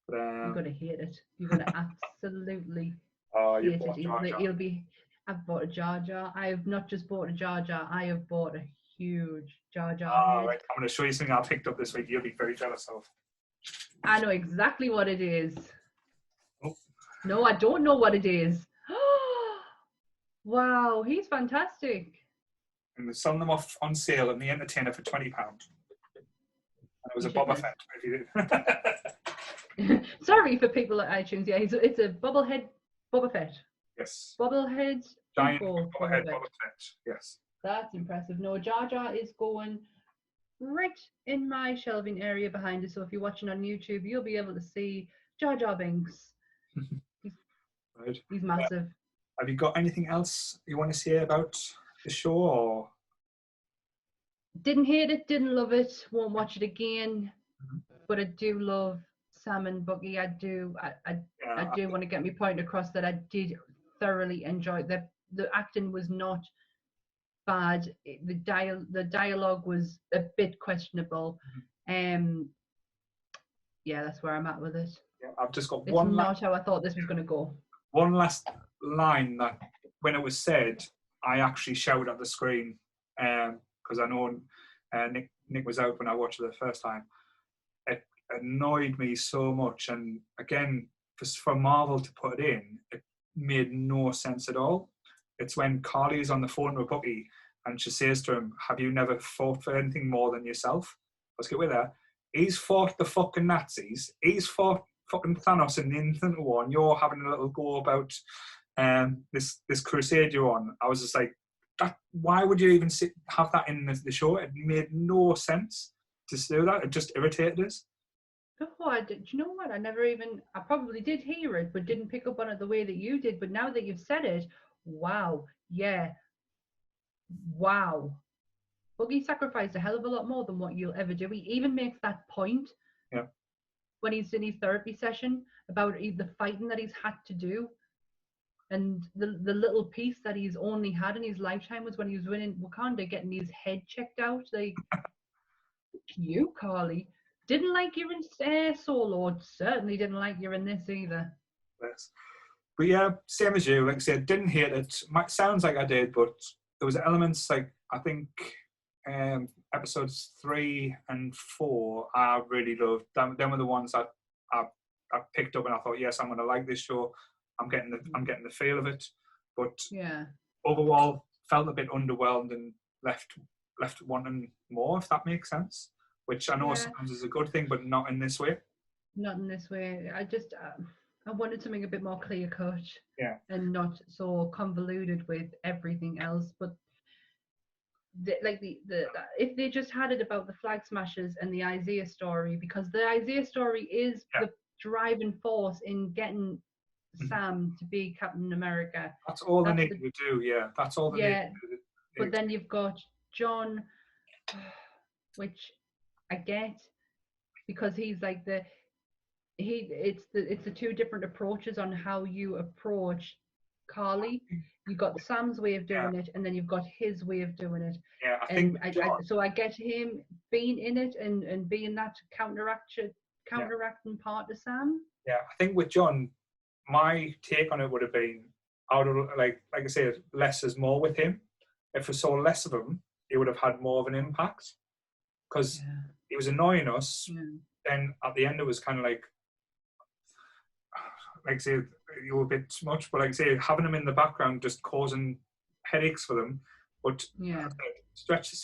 You're gonna hate it. You're gonna absolutely hate it. I've bought a Jar Jar. I have not just bought a Jar Jar. I have bought a huge Jar Jar head. Right. I'm gonna show you something I picked up this week. You'll be very jealous of. I know exactly what it is. Oh. No, I don't know what it is. Wow, he's fantastic. And they're selling them off on sale in the Entertainer for £20. And it was a Boba Fett. Sorry for people at iTunes. Yeah, it's a bobblehead Boba Fett. Yes. Bobblehead. Giant bobblehead Boba Fett. Yes. That's impressive. No, Jar Jar is going right in my shelving area behind us. So if you're watching on YouTube, you'll be able to see Jar Jar Binks. He's massive. Have you got anything else you want to say about the show? Or didn't hate it, didn't love it, won't watch it again. But I do love Sam and Bucky. I do want to get my point across that I did thoroughly enjoy it. The acting was not bad. The dialogue was a bit questionable. Yeah, that's where I'm at with it. Yeah, I've just got one. It's not how I thought this was going to go. One last line that, when it was said, I actually shouted at the screen because I know Nick was out when I watched it the first time. It annoyed me so much, and again, for Marvel to put it in, it made no sense at all. It's when Carly is on the phone with Bucky and she says to him, "Have you never fought for anything more than yourself?" Let's get with her. He's fought the fucking Nazis. He's fought fucking Thanos in the Infinite War, and you're having a little go about this crusade you're on. I was just like, why would you even have that in the show? It made no sense to do that. It just irritated us. Oh, do you know what? I probably did hear it, but didn't pick up on it the way that you did. But now that you've said it, wow, yeah, wow. Buggy sacrificed a hell of a lot more than what you'll ever do. He even makes that point when he's in his therapy session about the fighting that he's had to do. And the little piece that he's only had in his lifetime was when he was winning Wakanda, getting his head checked out. Like, you, Carly, didn't like you in Solo. Certainly didn't like you in this either. Yes. But yeah, same as you. Like I said, didn't hate it. Sounds like I did, but there was elements like, I think episodes 3 and 4 I really loved. Them were the ones that I picked up and I thought, yes, I'm going to like this show. I'm getting the feel of it. But overall, felt a bit underwhelmed and left wanting more, if that makes sense. Which I know sometimes is a good thing, but not in this way. Not in this way. I just I wanted something a bit more clear cut. Yeah. And not so convoluted with everything else. But if they just had it about the Flag Smashers and the Isaiah story, because the Isaiah story is the driving force in getting Sam to be Captain America. That's all they need to do. Yeah, that's all they need to do. But then you've got John, which I get, because he's like it's the two different approaches on how you approach Carly. You've got Sam's way of doing it, and then you've got his way of doing it. Yeah, I think so I get him being in it and being that counteracting part to Sam. Yeah, I think with John, my take on it would have been, I would have, like I said, less is more with him. If we saw less of him, he would have had more of an impact, because he was annoying us. Then at the end, it was kind of like I say, you were a bit much, but like I say, having him in the background just causing headaches for them. But stretch the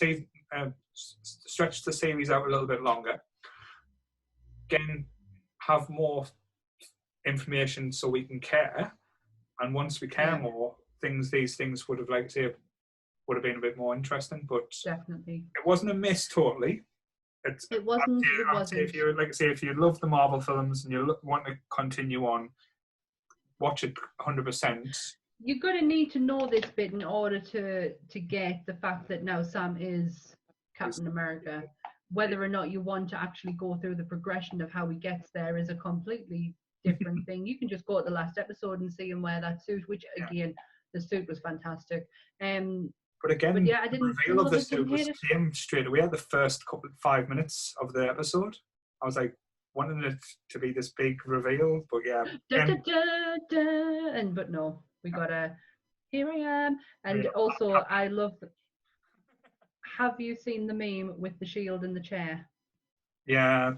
series out a little bit longer. Again, have more information so we can care, and once we care more, these things would have, like I say, would have been a bit more interesting. But definitely, it wasn't a miss totally. It wasn't. If you, like I say, if you love the Marvel films and you want to continue on, watch it 100%. You're going to need to know this bit in order to get the fact that now Sam is Captain America. Whether or not you want to actually go through the progression of how he gets there is a completely different thing. You can just go to the last episode and see him wear that suit, which again, the suit was fantastic. But again, I didn't. The reveal of the suit came straight away at the first 5 minutes of the episode. I was like, wanting it to be this big reveal, but but no, we got a here I am. And also I love, have you seen the meme with the shield in the chair? Yeah.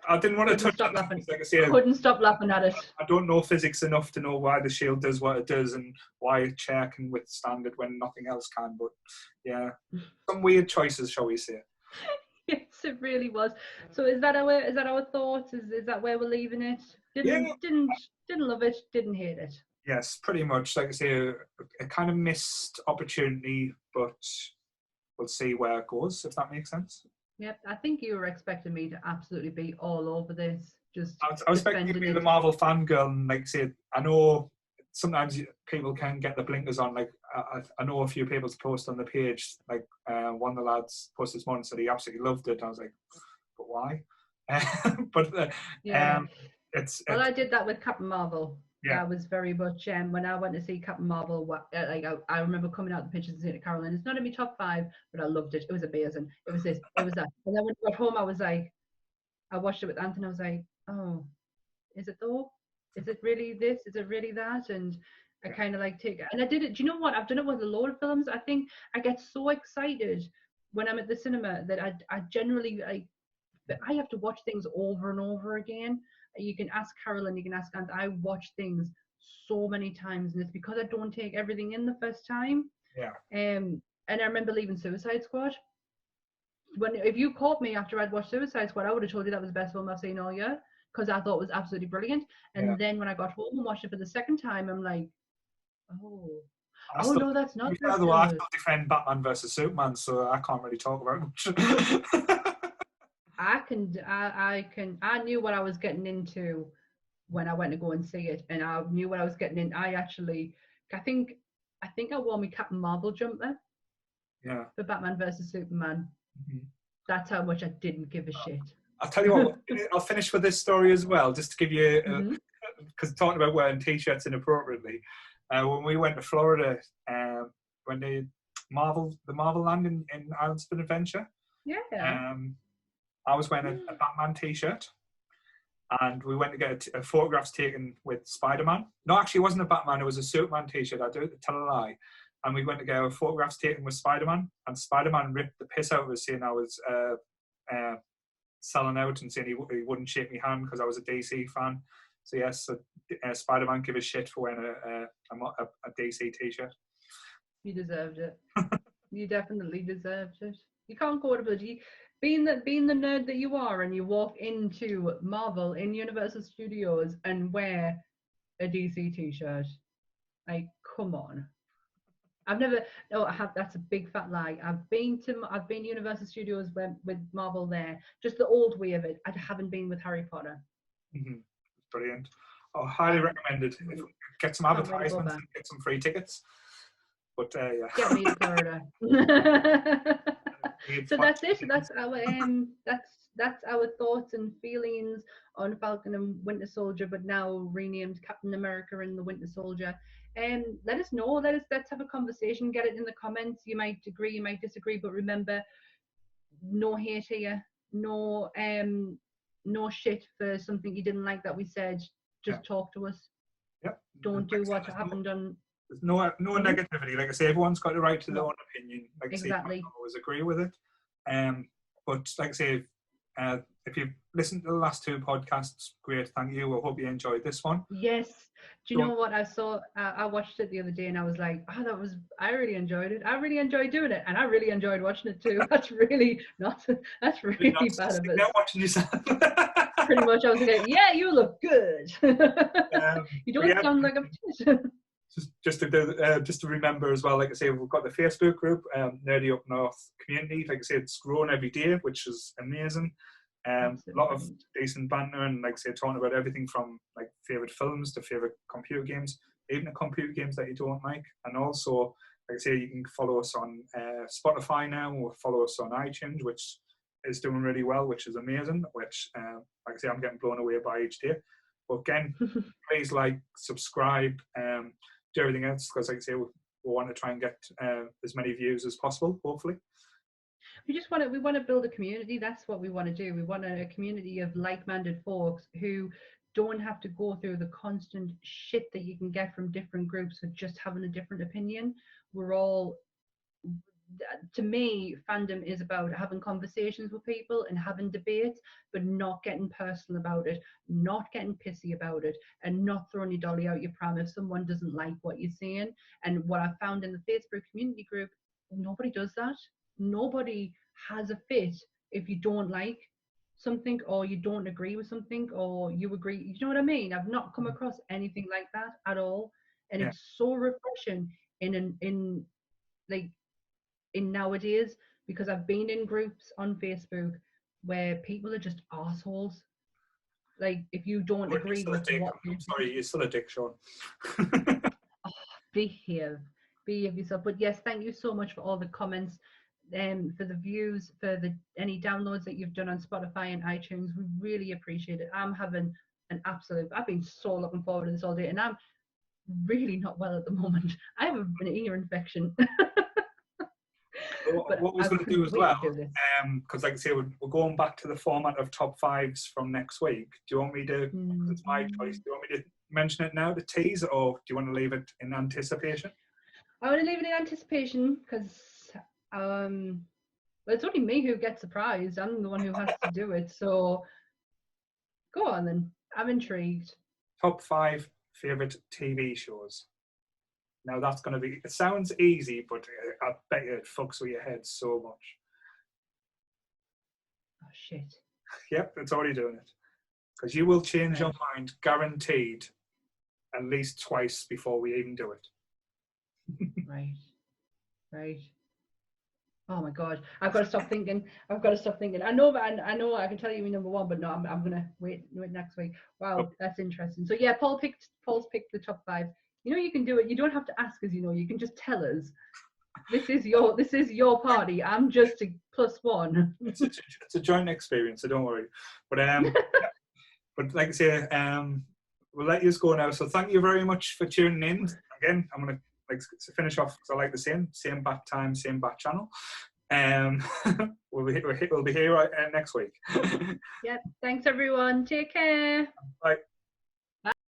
I didn't want to touch on that. Like I say, couldn't stop laughing at it. I don't know physics enough to know why the shield does what it does and why a chair can withstand it when nothing else can, but some weird choices, shall we say. Yes, it really was. So is that our thoughts? Is that where we're leaving it? Didn't love it, didn't hate it. Yes, pretty much. Like I say, a kind of missed opportunity, but we'll see where it goes, if that makes sense. Yep, I think you were expecting me to absolutely be all over this. I was expecting you to be the Marvel fangirl, and like I said, I know sometimes people can get the blinkers on. Like I know a few people's post on the page. Like one of the lads posted this morning said he absolutely loved it. I was like, but why? But I did that with Captain Marvel. Yeah, I was very much when I went to see Captain Marvel. I remember coming out the pictures and seeing it, Carolyn. It's not in my top 5, but I loved it. It was amazing. It was this. It was that. And then when I got home, I was like, I watched it with Anthony. I was like, oh, is it though? Is it really this? Is it really that? And I kind of like take it. And I did it. Do you know what? I've done it with a load of films. I think I get so excited when I'm at the cinema that I generally I have to watch things over and over again. You can ask Carolyn, you can ask Aunt. I watch things so many times, and it's because I don't take everything in the first time. Yeah. And I remember leaving Suicide Squad. If you caught me after I'd watched Suicide Squad, I would have told you that was the best film I've seen all year, because I thought it was absolutely brilliant. And then when I got home and watched it for the second time, I'm like, no, that's not good. I still defend Batman versus Superman, so I can't really talk about it. I knew what I was getting into when I went to go and see it, and I knew what I was getting in. I actually I think I wore my Captain Marvel jumper. Yeah. For Batman versus Superman. Mm-hmm. That's how much I didn't give a shit. I'll tell you what, I'll finish with this story as well, just to give you, because talking about wearing t-shirts inappropriately. When we went to Florida, when the Marvel land in Island Spin Adventure, I was wearing a Batman t-shirt, and we went to get photographs taken with Spider-Man. No, actually, it wasn't a Batman, it was a Superman t-shirt. I do tell a lie. And we went to get photographs taken with Spider-Man, and Spider-Man ripped the piss out of us, saying I was selling out and saying he wouldn't shake my hand because I was a DC fan. So yes, Spider-Man give a shit for wearing a DC t-shirt. You deserved it. You definitely deserved it. You can't go to being the nerd that you are, and you walk into Marvel in Universal Studios and wear a DC t-shirt. Like, come on. That's a big fat lie. I've been Universal Studios with Marvel there, just the old way of it. I haven't been with Harry Potter. Mm-hmm. Brilliant. Oh, highly recommended. If we get some advertisements and get some free tickets. But yeah. Get me to Florida. So that's it. That's our thoughts and feelings on Falcon and Winter Soldier, but now renamed Captain America and the Winter Soldier. Let us know. Let's have a conversation. Get it in the comments. You might agree, you might disagree, but remember, no hate here. No shit for something you didn't like that we said. Just talk to us. Yep. Don't do what happened on. There's no negativity. Like I say, everyone's got the right to their own opinion. Like exactly. I say, I always agree with it. But like I say, if you've listened to the last two podcasts, great, thank you. I hope you enjoyed this one. Yes. Do you know what I saw? I watched it the other day and I was like, I really enjoyed it. I really enjoyed doing it, and I really enjoyed watching it too. That's really bad of us. Not watching yourself. Pretty much, I was like, yeah, you look good. You don't sound like a bitch. Just to remember as well, like I say, we've got the Facebook group, Nerdy Up North Community. Like I say, it's growing every day, which is amazing. A lot of decent banter, and like I say, talking about everything from like favorite films to favorite computer games, even the computer games that you don't like. And also, like I say, you can follow us on Spotify now, or follow us on iTunes, which is doing really well, which is amazing. Which, like I say, I'm getting blown away by each day. But again, please like, subscribe, do everything else, because like I say, we want to try and get as many views as possible, hopefully. We want to build a community. That's what we want to do. We want a community of like-minded folks who don't have to go through the constant shit that you can get from different groups for just having a different opinion. To me, fandom is about having conversations with people and having debates, but not getting personal about it, not getting pissy about it, and not throwing your dolly out your pram if someone doesn't like what you're saying. And what I found in the Facebook community group, nobody does that. Nobody has a fit if you don't like something, or you don't agree with something, or you agree. You know what I mean? I've not come across anything like that at all, and it's so refreshing in nowadays, because I've been in groups on Facebook where people are just assholes. Like, if you don't agree with what I'm sorry, you're still a dick, Sean. Behave yourself. But yes, thank you so much for all the comments, for the views, for any downloads that you've done on Spotify and iTunes. We really appreciate it. I'm having I've been so looking forward to this all day, and I'm really not well at the moment. I have an ear infection. What I was going to do as well, because like I say, we're going back to the format of top fives from next week. Do you want me to, it's my choice, do you want me to mention it now, the tease, or do you want to leave it in anticipation? I want to leave it in anticipation, because it's only me who gets the prize. I'm the one who has to do it. So go on then. I'm intrigued. Top 5 favourite TV shows. Now that's going to be, it sounds easy, but I bet you it fucks with your head so much. Oh, shit. Yep, it's already doing it. Because you will change your mind, guaranteed, at least twice before we even do it. Right. Oh my God, I've got to stop thinking. I know I can tell you my number one, but no, I'm going to wait next week. Wow, That's interesting. So yeah, Paul's picked the top 5. You know, you can do it. You don't have to ask us. You know, you can just tell us. This is your party. I'm just a +1. It's a joint experience, so don't worry. But but like I say, we'll let you go now. So thank you very much for tuning in. Again, I'm gonna finish off because I like the same bat time, same bat channel. We'll be here next week. Yep. Thanks everyone. Take care. Bye.